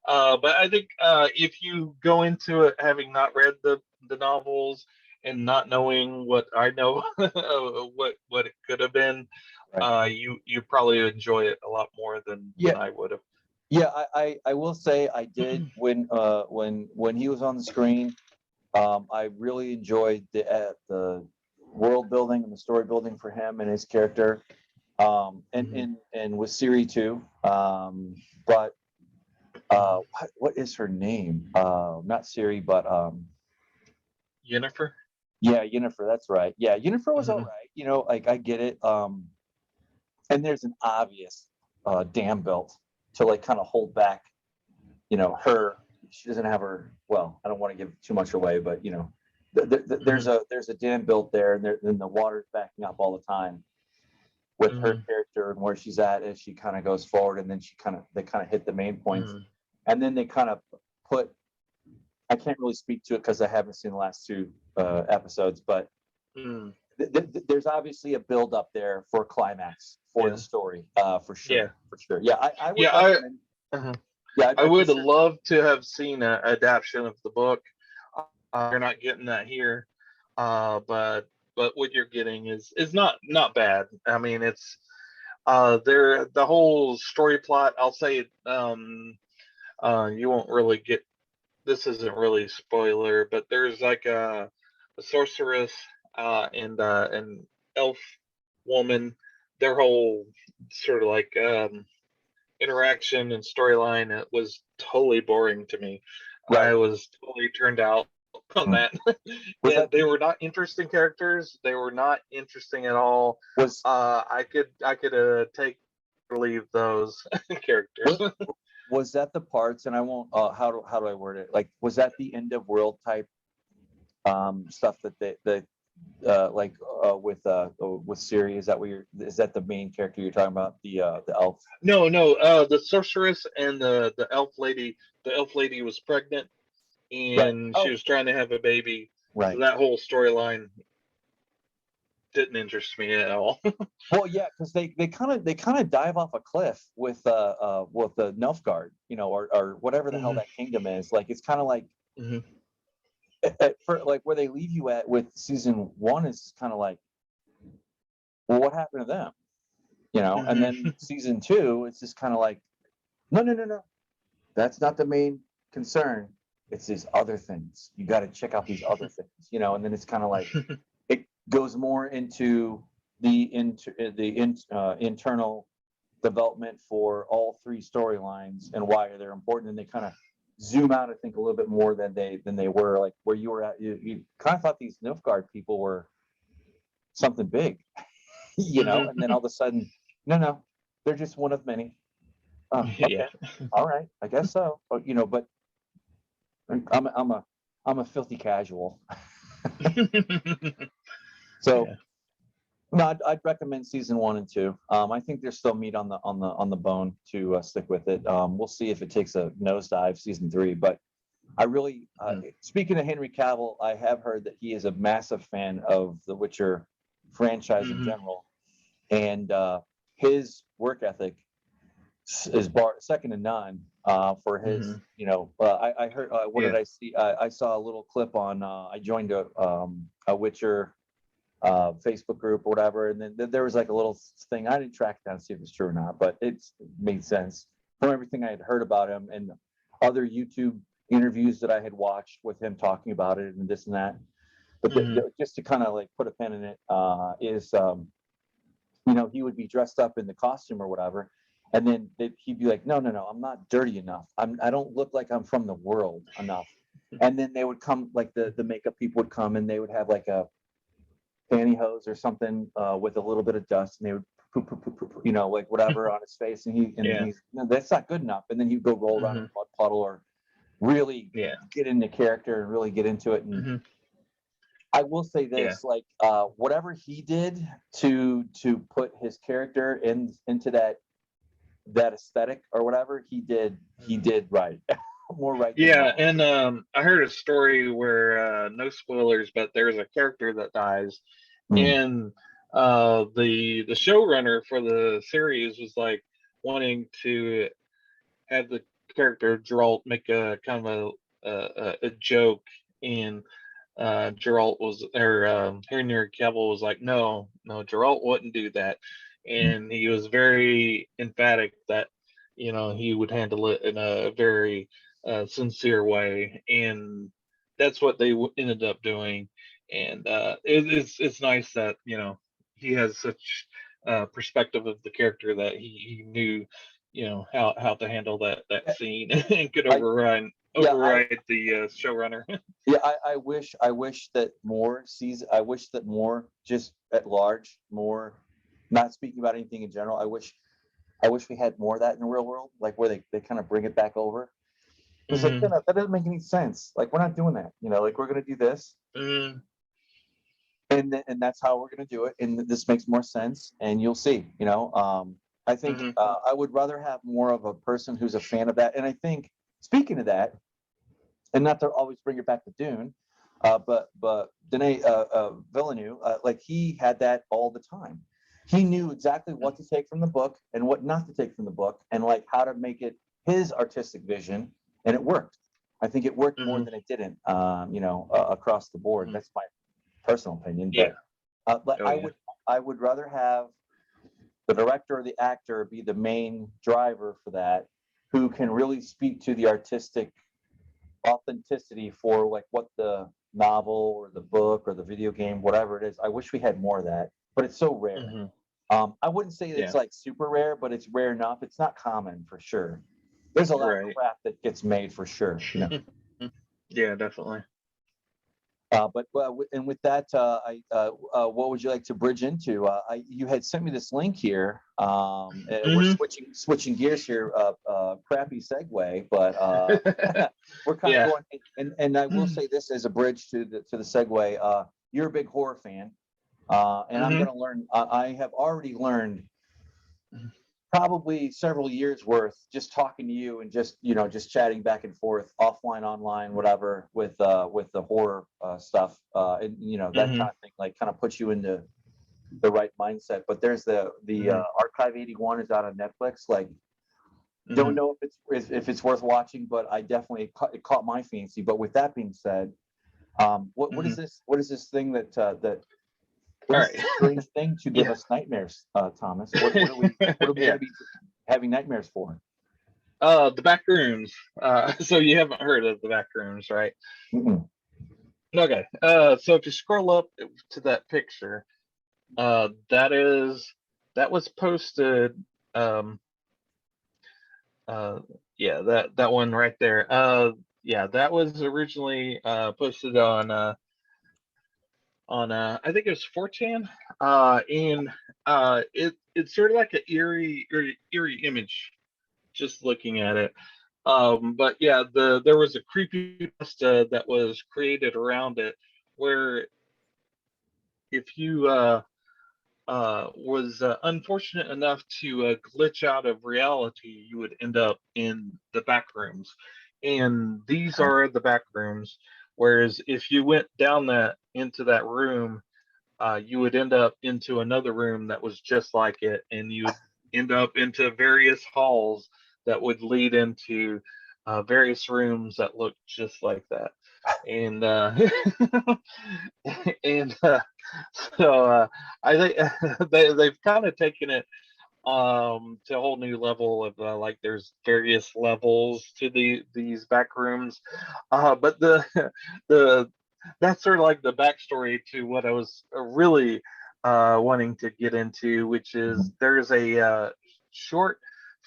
I think if you go into it having not read the novels and not knowing what I know, what it could have been, you probably enjoy it a lot more than I would have. Yeah, I will say I did when he was on the screen. I really enjoyed the world building and the story building for him and his character, and with Siri too. But what is her name? Not Siri, but Yennefer. Yeah, Yennefer. That's right. Yeah, Yennefer was all right. Like I get it. And there's an obvious dam built to like kind of hold back, her. She doesn't have her. Well, I don't want to give too much away, but there's a dam built there, and the water's backing up all the time with her character and where she's at as she kind of goes forward, and then they kind of hit the main points, and then they kind of put. I can't really speak to it because I haven't seen the last 2 episodes, but there's obviously a build up there for a climax for the story, for sure. Yeah, I would recommend. I would love to have seen an adaptation of the book. You're not getting that here, but what you're getting is not bad. I mean, it's the whole story plot. I'll say you won't really get. This isn't really spoiler, but there's like a sorceress and an elf woman. Their whole sort of like interaction and storyline, it was totally boring to me. I was totally turned out on that. They were not interesting characters. They were not interesting at all. I could take leave those characters. Was that the parts? And I won't. How do I word it? Like, was that the end of world type stuff that with Siri? Is that is that the main character you're talking about? The elf? No, the sorceress and the elf lady. The elf lady was pregnant, Right. and she was trying to have a baby. Right. So that whole storyline didn't interest me at all. Well, yeah, because they kind of dive off a cliff with the Nilfgaard, or whatever the hell that kingdom is. Like, it's kind of like for like where they leave you at with season 1 is kind of like, well, what happened to them? And then season 2, it's just kind of like, no, that's not the main concern. It's these other things. You got to check out these other things, and then it's kind of like it goes more into the internal development for all 3 storylines and why they're important, and they kind of zoom out, I think, a little bit more than they were, like where you were at. You kind of thought these Nilfgaard people were something big, and then all of a sudden, no, they're just one of many. Oh, okay. Yeah. All right, I guess so. But I'm a filthy casual. So yeah. no, I'd recommend season 1 and 2. I think there's still meat on the bone to stick with it. We'll see if it takes a nosedive season 3, but I really, speaking of Henry Cavill, I have heard that he is a massive fan of the Witcher franchise in general, and his work ethic is second to none for his. I heard. What did I see? I saw a little clip on. I joined a Witcher Facebook group or whatever, and then there was like a little thing. I didn't track it down to see if it's true or not, but it made sense from everything I had heard about him and other YouTube interviews that I had watched with him talking about it and this and that. But just to kind of like put a pin in it, is he would be dressed up in the costume or whatever, and then he'd be like, no, I'm not dirty enough. I don't look like I'm from the world enough. And then they would come, like the makeup people would come, and they would have like a pantyhose or something with a little bit of dust, and they would poop, like whatever on his face, and he's, no, that's not good enough. And then he'd go roll around in a mud puddle or really get into character and really get into it. And I will say this, like whatever he did to put his character into that aesthetic or whatever, he did right. More right than wrong. And I heard a story where no spoilers, but there's a character that dies, and the showrunner for the series was like wanting to have the character Geralt make a kind of a joke, and Geralt was, or Henry Cavill was like, no, Geralt wouldn't do that, and he was very emphatic that he would handle it in a very sincere way, and that's what they ended up doing. And it's nice that he has such perspective of the character that he knew how to handle that scene and could override the showrunner. I wish that more season. I wish that more, just at large, more. Not speaking about anything in general. I wish we had more of that in the real world, like where they kind of bring it back over. It's like that doesn't make any sense. Like, we're not doing that. Like, we're gonna do this, and that's how we're gonna do it, and this makes more sense. And you'll see. I think I would rather have more of a person who's a fan of that. And I think, speaking of that, and not to always bring it back to Dune, but Denis Villeneuve, like, he had that all the time. He knew exactly what to take from the book and what not to take from the book, and like how to make it his artistic vision, and it worked. I think it worked more than it didn't, across the board. That's my personal opinion. But I would rather have the director or the actor be the main driver for that, who can really speak to the artistic authenticity for like what the novel or the book or the video game, whatever it is. I wish we had more of that, but it's so rare. I wouldn't say it's like super rare, but it's rare enough. It's not common for sure. There's a lot of crap that gets made for sure. Yeah, definitely. And with that, what would you like to bridge into? You had sent me this link here. We're switching gears here. Crappy segue, but we're kind of going. And I will say this as a bridge to the segue. You're a big horror fan, and I'm going to learn. I have already learned probably several years worth just talking to you and just chatting back and forth, offline, online, whatever, with the horror stuff, and that kind of thing, like kind of puts you into the right mindset. But there's the Archive 81 is out on Netflix. Like, don't know if it's worth watching, but I definitely it caught my fancy. But with that being said, what is this? What is this thing that what is this strange thing to give us nightmares, Thomas? What are we going to be having nightmares for? The back rooms. So you haven't heard of the back rooms, right? Mm-mm. Okay. So if you scroll up to that picture, that was posted. That one right there. That was originally posted on I think it was 4chan, and it's sort of like an eerie image, just looking at it. But yeah, there was a creepypasta that was created around it, where if you was unfortunate enough to glitch out of reality, you would end up in the back rooms, and these are the back rooms. Whereas if you went down into that room, you would end up into another room that was just like it, and you would end up into various halls that would lead into various rooms that look just like that. And and so I think they've kind of taken it to a whole new level of like there's various levels to these back rooms, but the that's sort of like the backstory to what I was really wanting to get into, which is there's a short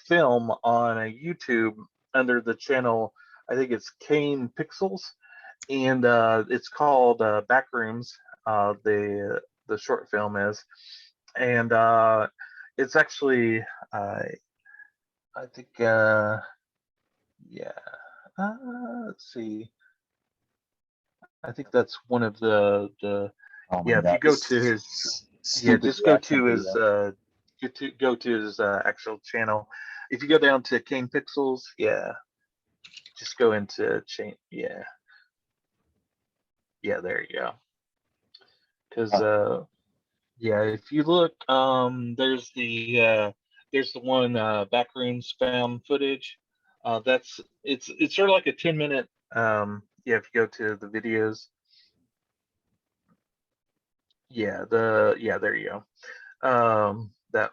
film on a YouTube under the channel, I think it's Kane Pixels, and it's called Backrooms. The short film is, and it's actually I think let's see. I think that's one of the if you go to his just go to his go to his actual channel. If you go down to Kane Pixels, just go into chain. There you go. Because if you look, there's the one Backrooms found footage. It's sort of like a 10-minute. If you go to the videos, there you go. That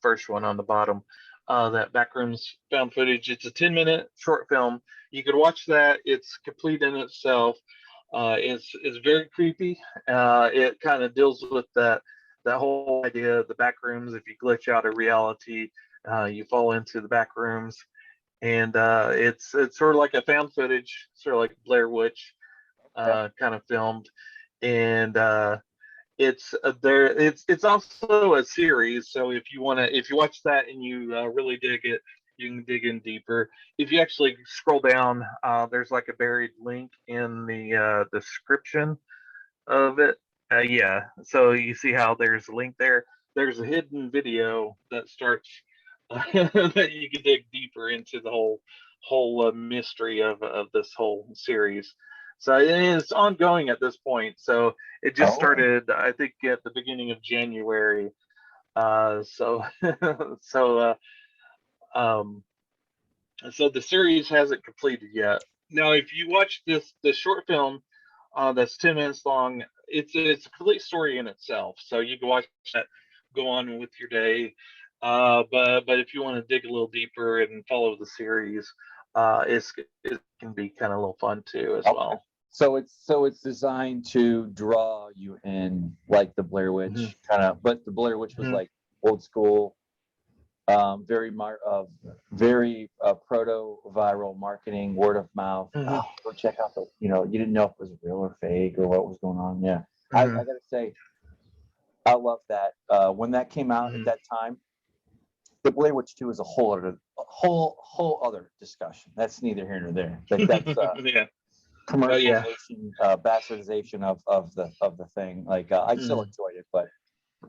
first one on the bottom, that Backrooms found footage. It's a 10-minute short film. You could watch that. It's complete in itself. It's very creepy. It kind of deals with that whole idea of the back rooms. If you glitch out of reality, you fall into the back rooms, and it's sort of like a found footage, sort of like Blair Witch, kind of filmed, and it's also a series. So if you watch that and you really dig it, you can dig in deeper. If you actually scroll down, there's like a buried link in the description of it. So you see how there's a link there. There's a hidden video that starts that you can dig deeper into the whole mystery of this whole series. So it's ongoing at this point. So it just started, I think, at the beginning of January. So the series hasn't completed yet. Now, if you watch the short film that's 10 minutes long, it's a complete story in itself. So you can watch that, go on with your day. But if you want to dig a little deeper and follow the series, it can be kind of a little fun too as well. So it's designed to draw you in, like the Blair Witch kind of, but the Blair Witch was like old school, very proto-viral marketing, word of mouth. Oh, go check out you didn't know if it was real or fake or what was going on. Yeah, I gotta say, I love that. When that came out at that time, the Blair Witch 2 is a whole other discussion. That's neither here nor there. That's commercialization, bastardization of the thing. Like I still enjoyed it, but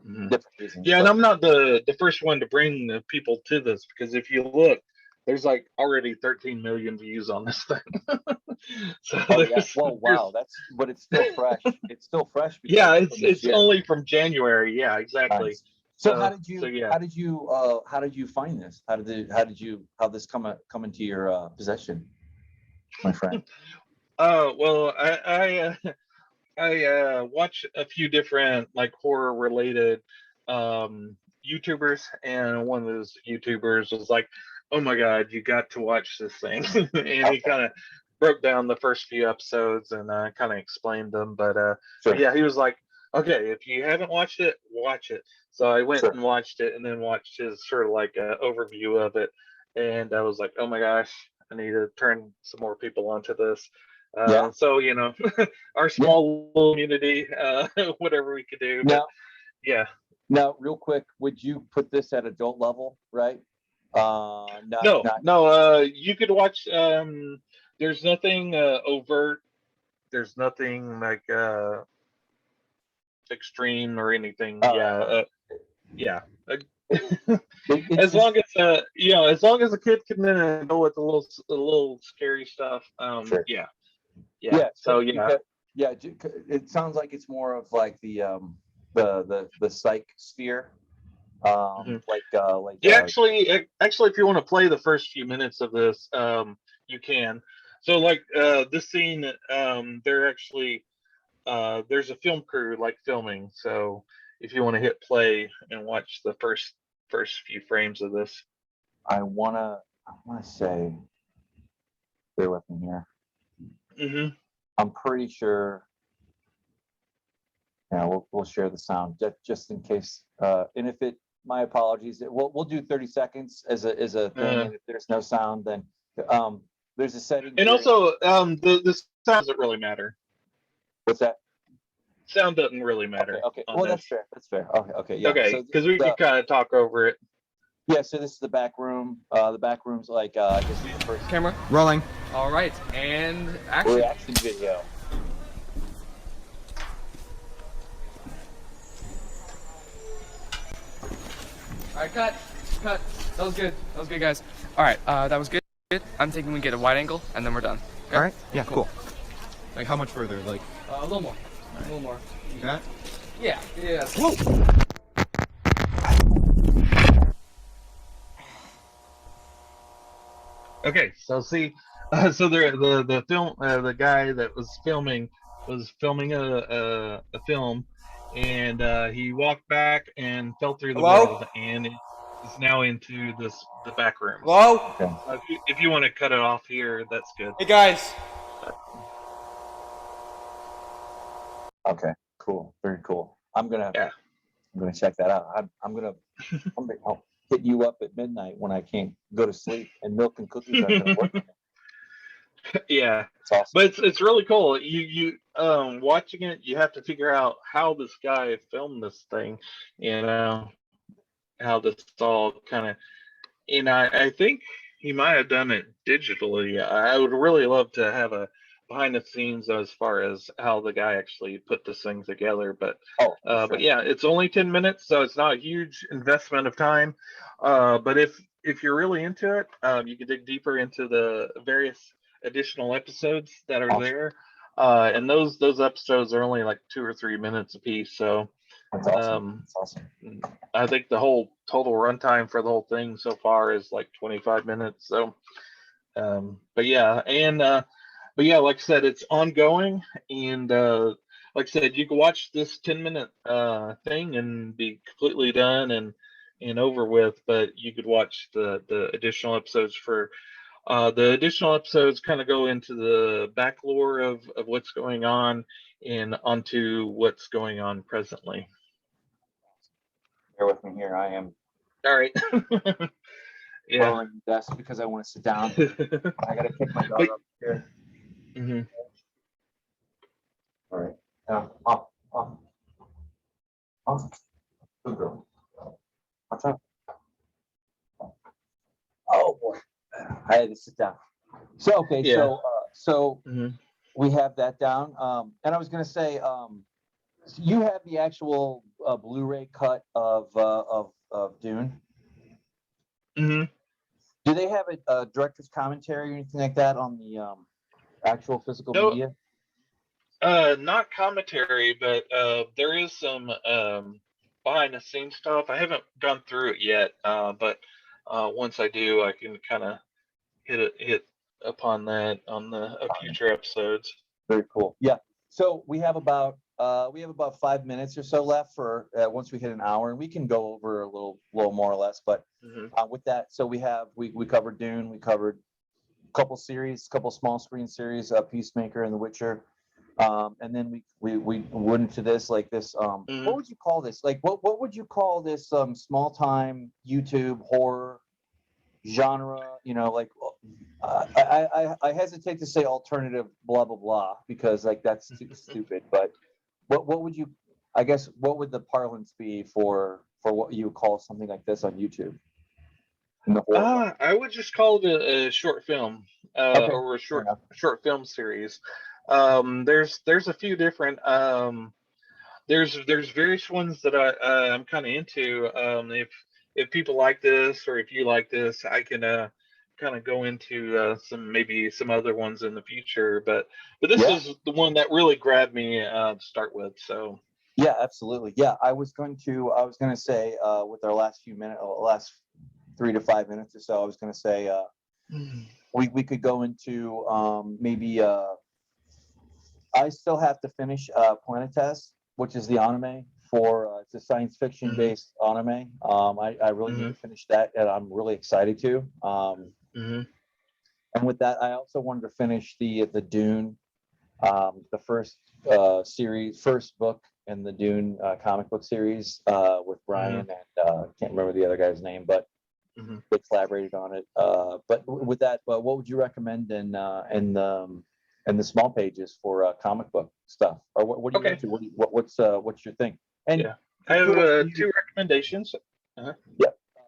different reasons. Yeah, and I'm not the first one to bring the people to this, because if you look, there's like already 13 million views on this thing. So well, wow, but it's still fresh. It's still fresh. Yeah, it's only from January. Yeah, exactly. Nice. So how did you find this? How this come into your possession, my friend? Well, I watch a few different like horror related YouTubers, and one of those YouTubers was like, "Oh my God, you got to watch this thing," and he kind of broke down the first few episodes and kind of explained them. But yeah, he was like, "Okay, if you haven't watched it, watch it." So I went and watched it, and then watched his sort of like overview of it, and I was like, "Oh my gosh, I need to turn some more people onto this." So our small little community, whatever we could do. But yeah. Now, real quick, would you put this at adult level, right? No. You could watch. There's nothing overt. There's nothing like extreme or anything. Yeah. As long as as long as a kid can handle with a little scary stuff. Yeah. So it sounds like it's more of like the psych sphere. Actually, if you want to play the first few minutes of this, you can. So like this scene, they're actually there's a film crew like filming. So if you want to hit play and watch the first few frames of this, I wanna say, bear with me here. I'm pretty sure. Yeah, we'll share the sound just in case. And if my apologies. We'll do 30 seconds as a thing, and if there's no sound, then there's a setting. And also, the sound doesn't really matter. What's that? Sound doesn't really matter. Okay. Well, that's fair. Okay. Yeah. Okay, because we can kind of talk over it. Yeah, so this is the back room. The back room's like, I guess the first... Camera rolling. All right, and action. Reaction video. All right, cut. That was good, guys. All right, that was good. I'm thinking we get a wide angle, and then we're done. Okay? All right, yeah, cool. Like, how much further? Like, a little more. Right. A little more. You got it? Yeah. Whoa! Okay, so see, so the film, the guy that was filming a film, and he walked back and fell through the world, and is now into the back room. Hello? If you want to cut it off here, that's good. Hey guys. Okay, cool, very cool. I'm gonna check that out. I'll hit you up at midnight when I can't go to sleep, and milk and cookies aren't gonna work. Yeah, it's awesome. But it's really cool. You watching it, you have to figure out how this guy filmed this thing, how this all kind of, I think he might have done it digitally. I would really love to have a behind the scenes as far as how the guy actually put this thing together. But but yeah, it's only 10 minutes, so it's not a huge investment of time. But if you're really into it, you can dig deeper into the various additional episodes that are there. And those episodes are only like 2 or 3 minutes a piece. So that's awesome. That's awesome. I think the whole total runtime for the whole thing so far is like 25 minutes. So but yeah, like I said, it's ongoing, and like I said, you can watch this 10-minute thing and be completely done and over with, but you could watch the additional episodes for the additional episodes kind of go into the back lore of what's going on and onto what's going on presently. Bear with me here. I am All right. Yeah. Borrowing the desk because I want to sit down. I gotta pick my dog But, up here. mhm. All right. Off. Good girl. Watch out. Oh boy. I had to sit down. So okay, Yeah. so Mhm. we have that down. And I was gonna say, you have the actual Blu-ray cut of Dune. Mhm. Do they have a director's commentary or anything like that on the actual physical No, media? not commentary, but there is some behind the scenes stuff. I haven't gone through it yet, but once I do, I can kind of hit upon that on the future episodes. Very cool. Yeah. So we have about 5 minutes or so left for once we hit an hour, and we can go over a little more or less. But with that, so we covered Dune, we covered a couple small screen series, Peacemaker and The Witcher, and then we went into this like this. What would you call this? Like what would you call this small time YouTube horror genre? You know, like I hesitate to say alternative blah blah blah because like that's stupid. But what would you? I guess what would the parlance be for what you would call something like this on YouTube? In the horror. I would just call it a short film, Okay, or a fair enough. short film series. There's a few different. There's various ones that I'm kind of into. If people like this or if you like this, I can kind of go into maybe some other ones in the future. But this Yeah. is the one that really grabbed me to start with. So Yeah, absolutely. Yeah, I was going to say with our last last 3 to 5 minutes or so, I was going to say we could go into maybe I still have to finish Planet Test, which is the anime for it's a science fiction based anime. I really need to finish that, and I'm really excited to. And with that, I also wanted to finish the Dune, the first first book in the Dune comic book series with Brian and can't remember the other guy's name, but they collaborated on it. But with that, what would you recommend in the small pages for comic book stuff? Or what are you into? What's your thing? And yeah, I have two recommendations. Yeah,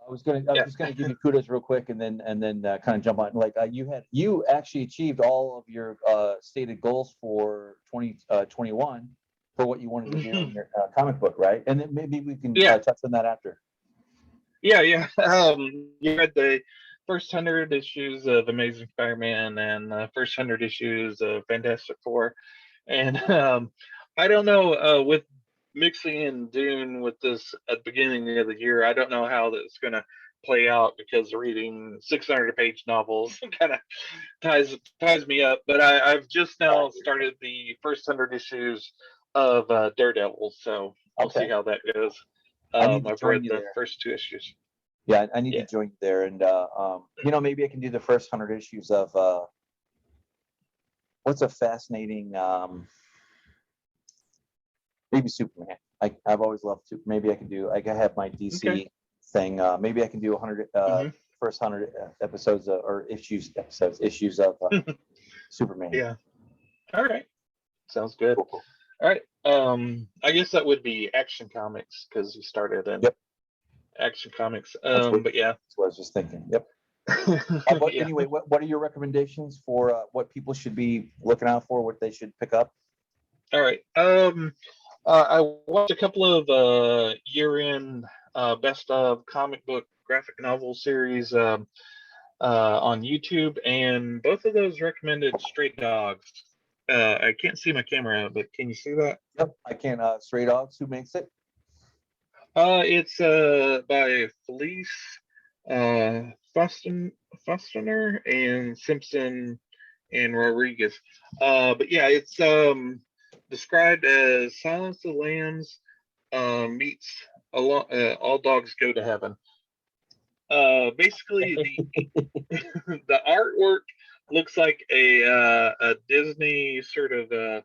I was just gonna give you kudos real quick, and then kind of jump on. Like you actually achieved all of your stated goals for 2021 for what you wanted to do in your comic book, right? And then maybe we can touch on that after. Yeah. You read the first 100 issues of Amazing Spider-Man and the first 100 issues of Fantastic Four, and I don't know with mixing in Dune with this at the beginning of the year, I don't know how that's going to play out because reading 600-page novels kind of ties me up. But I've just now started the first 100 issues of Daredevil, so we'll see how that goes. I've read the first 2 issues. Yeah, I need to join you there, and maybe I can do the first 100 issues of what's a fascinating maybe Superman. I've always loved Superman. Maybe I can do. I have my DC thing. Maybe I can do 100 first 100 episodes or issues of Superman. Yeah. All right. Sounds good. Cool. All right. I guess that would be Action Comics because you started in Action Comics. But yeah, that's what I was just thinking. Yep. Anyway, what are your recommendations for what people should be looking out for? What they should pick up? All right. I watched a couple of year-end best of comic book graphic novel series on YouTube, and both of those recommended Stray Dogs. I can't see my camera, but can you see that? Yep, I can. Stray Dogs. Who makes it? It's by Felice Fostiner and Simpson and Rodriguez. But yeah, it's described as Silence of the Lambs meets All Dogs Go to Heaven. Basically, the artwork looks like a Disney sort of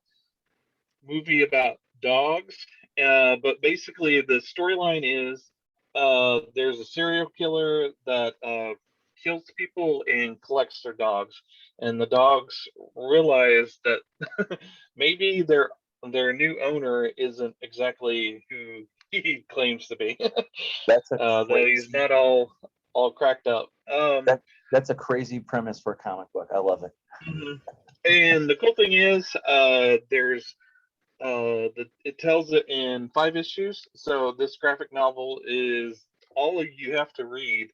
movie about dogs. But basically, the storyline is there's a serial killer that kills people and collects their dogs, and the dogs realize that maybe their new owner isn't exactly who he claims to be. That's a That crazy, he's not all cracked up. that's a crazy premise for a comic book. I love it. Mhm. And the cool thing is, there's it tells it in 5 issues. So this graphic novel is all you have to read.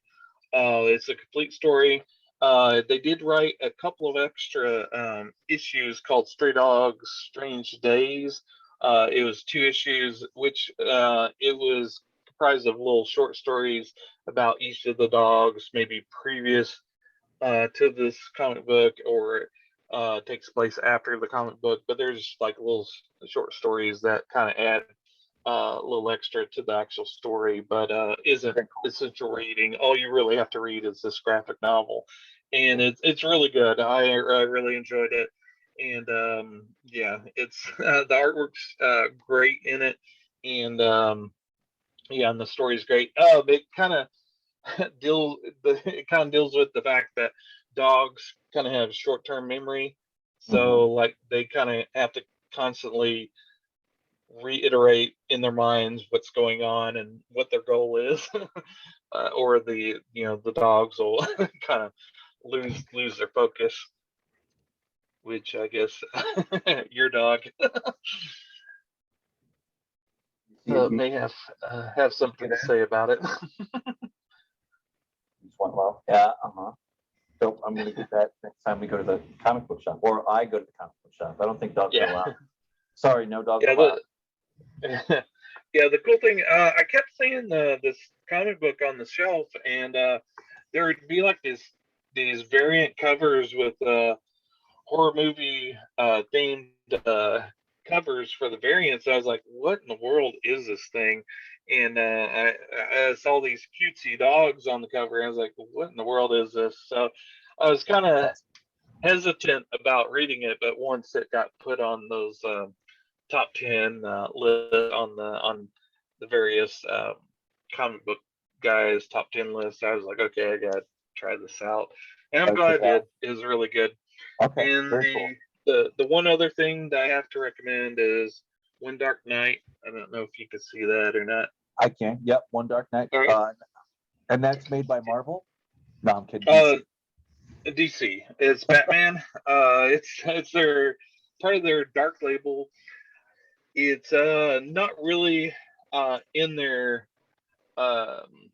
It's a complete story. They did write a couple of extra issues called Stray Dogs Strange Days. It was 2 issues, which it was comprised of little short stories about each of the dogs, maybe previous to this comic book, or takes place after the comic book. But there's like little short stories that kind of add a little extra to the actual story, but isn't essential reading. All you really have to read is this graphic novel, and it's really good. I really enjoyed it, and yeah, it's the artwork's great in it, and yeah, and the story's great. It kind of it kind of deals with the fact that dogs kind of have short-term memory, so like they kind of have to constantly reiterate in their minds what's going on and what their goal is, or the dogs will kind of lose their focus, which I guess your dog may have something to say about it. Well, yeah, so I'm gonna get that next time we go to the comic book shop, or I go to the comic book shop. I don't think dogs are allowed. Sorry, no dogs allowed. Yeah, the cool thing, I kept seeing this comic book on the shelf, and there would be like these variant covers with horror movie themed covers for the variants. I was like, what in the world is this thing? And I saw these cutesy dogs on the cover, and I was like, what in the world is this? So I was kind of hesitant about reading it, but once it got put on those top 10 list on the various comic book guys top 10 lists, I was like, okay, I gotta try this out, and I'm glad I did. It was really good. Okay, And very cool. the one other thing that I have to recommend is One Dark Night. I don't know if you can see that or not. I can. Yep, One Dark Night. Right. And that's made by Marvel. No, I'm kidding. DC. It's Batman. It's their part of their dark label. It's not really in their um,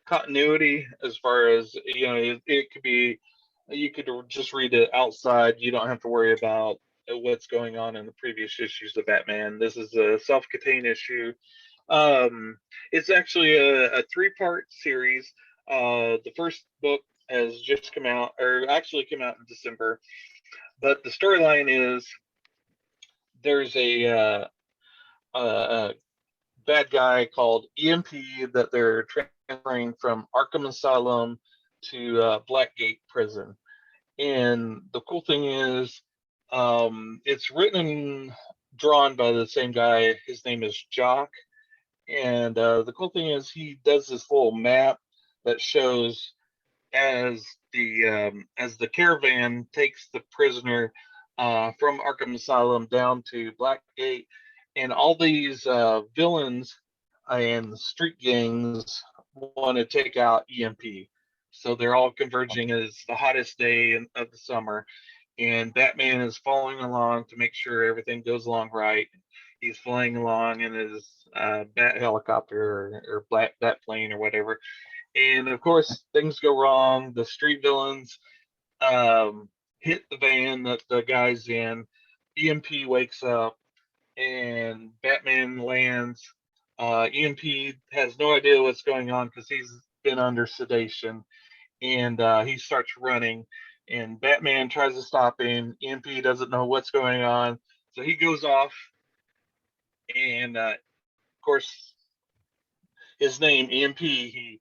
continuity, as far as it could be. You could just read it outside. You don't have to worry about what's going on in the previous issues of Batman. This is a self-contained issue. um it's actually a three-part series. The first book has just come out, or actually came out in December, but the storyline is there's a bad guy called EMP that they're transferring from Arkham Asylum to Blackgate Prison. And the cool thing is, it's written and drawn by the same guy. His name is Jock. And the cool thing is, he does this little map that shows as the caravan takes the prisoner from Arkham Asylum down to Blackgate, and all these villains and street gangs want to take out EMP. So they're all converging. It's the hottest day of the summer, and Batman is following along to make sure everything goes along right. He's flying along in his bat helicopter, or bat plane, or whatever. And of course, things go wrong. The street villains hit the van that the guy's in. EMP wakes up, and Batman lands. EMP has no idea what's going on because he's been under sedation, and he starts running. And Batman tries to stop him. EMP doesn't know what's going on, so he goes off. And of course, his name EMP. He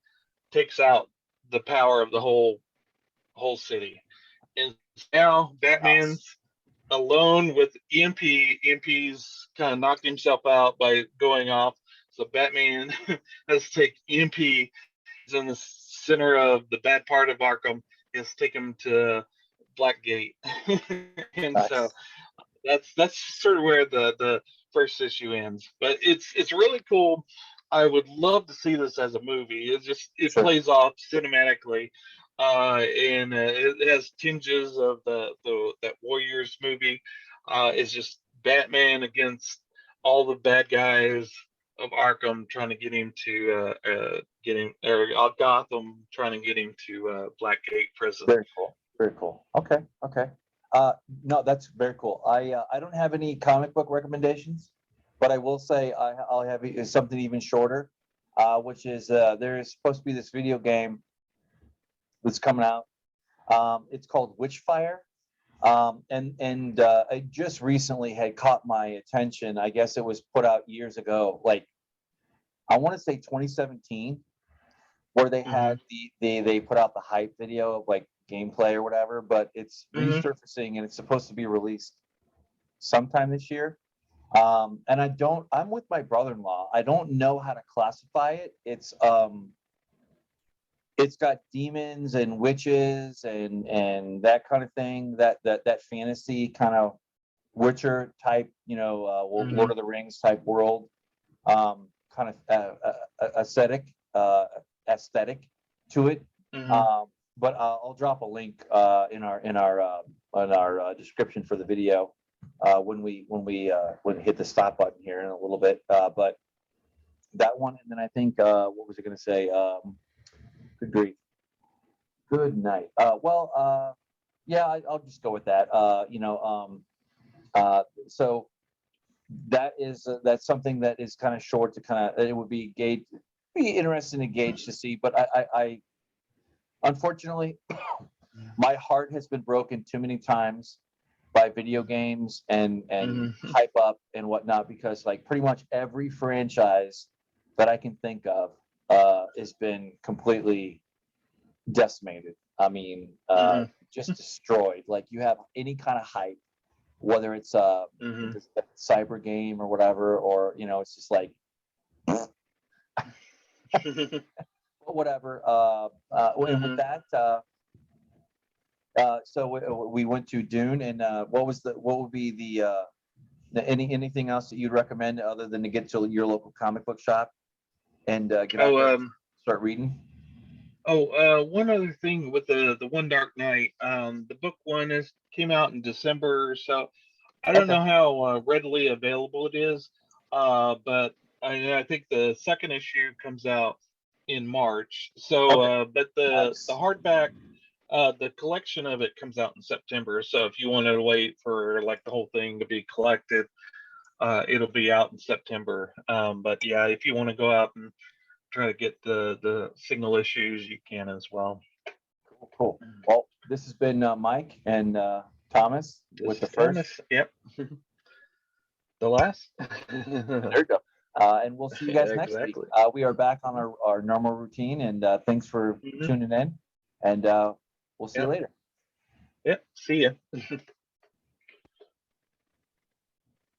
takes out the power of the whole city. And now Batman's alone with EMP. EMP's kind of knocked himself out by going off. So Batman has to take EMP. He's in the center of the bad part of Arkham. He has to take him to Blackgate, and so Nice. that's sort of where the first issue ends. But it's really cool. I would love to see this as a movie. It Sure. plays off cinematically, and it has tinges of the that Warriors movie. It's just Batman against all the bad guys of Arkham trying to get him to get him, or Gotham trying to get him to Blackgate prison. Very cool. Very cool. Okay. Okay. No, that's very cool. I don't have any comic book recommendations, but I will say I'll have something even shorter, which is there is supposed to be this video game that's coming out. It's called Witchfire. And it just recently had caught my attention. I guess it was put out years ago, like I want to say 2017, where they had they put out the hype video of like gameplay or whatever, but it's resurfacing and it's supposed to be released sometime this year. And I'm with my brother-in-law. I don't know how to classify it. It's got demons and witches and that kind of thing, that fantasy kind of Witcher type, Lord of the Rings type world, kind of aesthetic to it. But I'll drop a link in our description for the video when we hit the stop button here in a little bit. But that one, and then I think what was I going to say? Good grief. Good night. Yeah, I'll just go with that. So that's something that is kind of short to kind of, it would be interesting to gauge to see, but I unfortunately, my heart has been broken too many times by video games and hype up and whatnot, because like pretty much every franchise that I can think of has been completely decimated. I mean, just destroyed. Like you have any kind of hype, whether it's a cyber game or whatever, or it's just like whatever. And with that, so we went to Dune, and what would be anything else that you'd recommend other than to get to your local comic book shop and get out there and start reading? One other thing with the One Dark Night, the book one came out in December, so I don't know how readily available it is, but I think the second issue comes out in March. So, but the hardback, the collection of it comes out in September. So if you wanted to wait for like the whole thing to be collected, it'll be out in September. But yeah, if you want to go out and try to get the single issues, you can as well. Cool. Well, this has been Mike and Thomas with the first. Yep. The last. There you go. And we'll see you guys next week. We are back on our normal routine, and thanks for tuning in, and we'll see you later. Yep. See ya.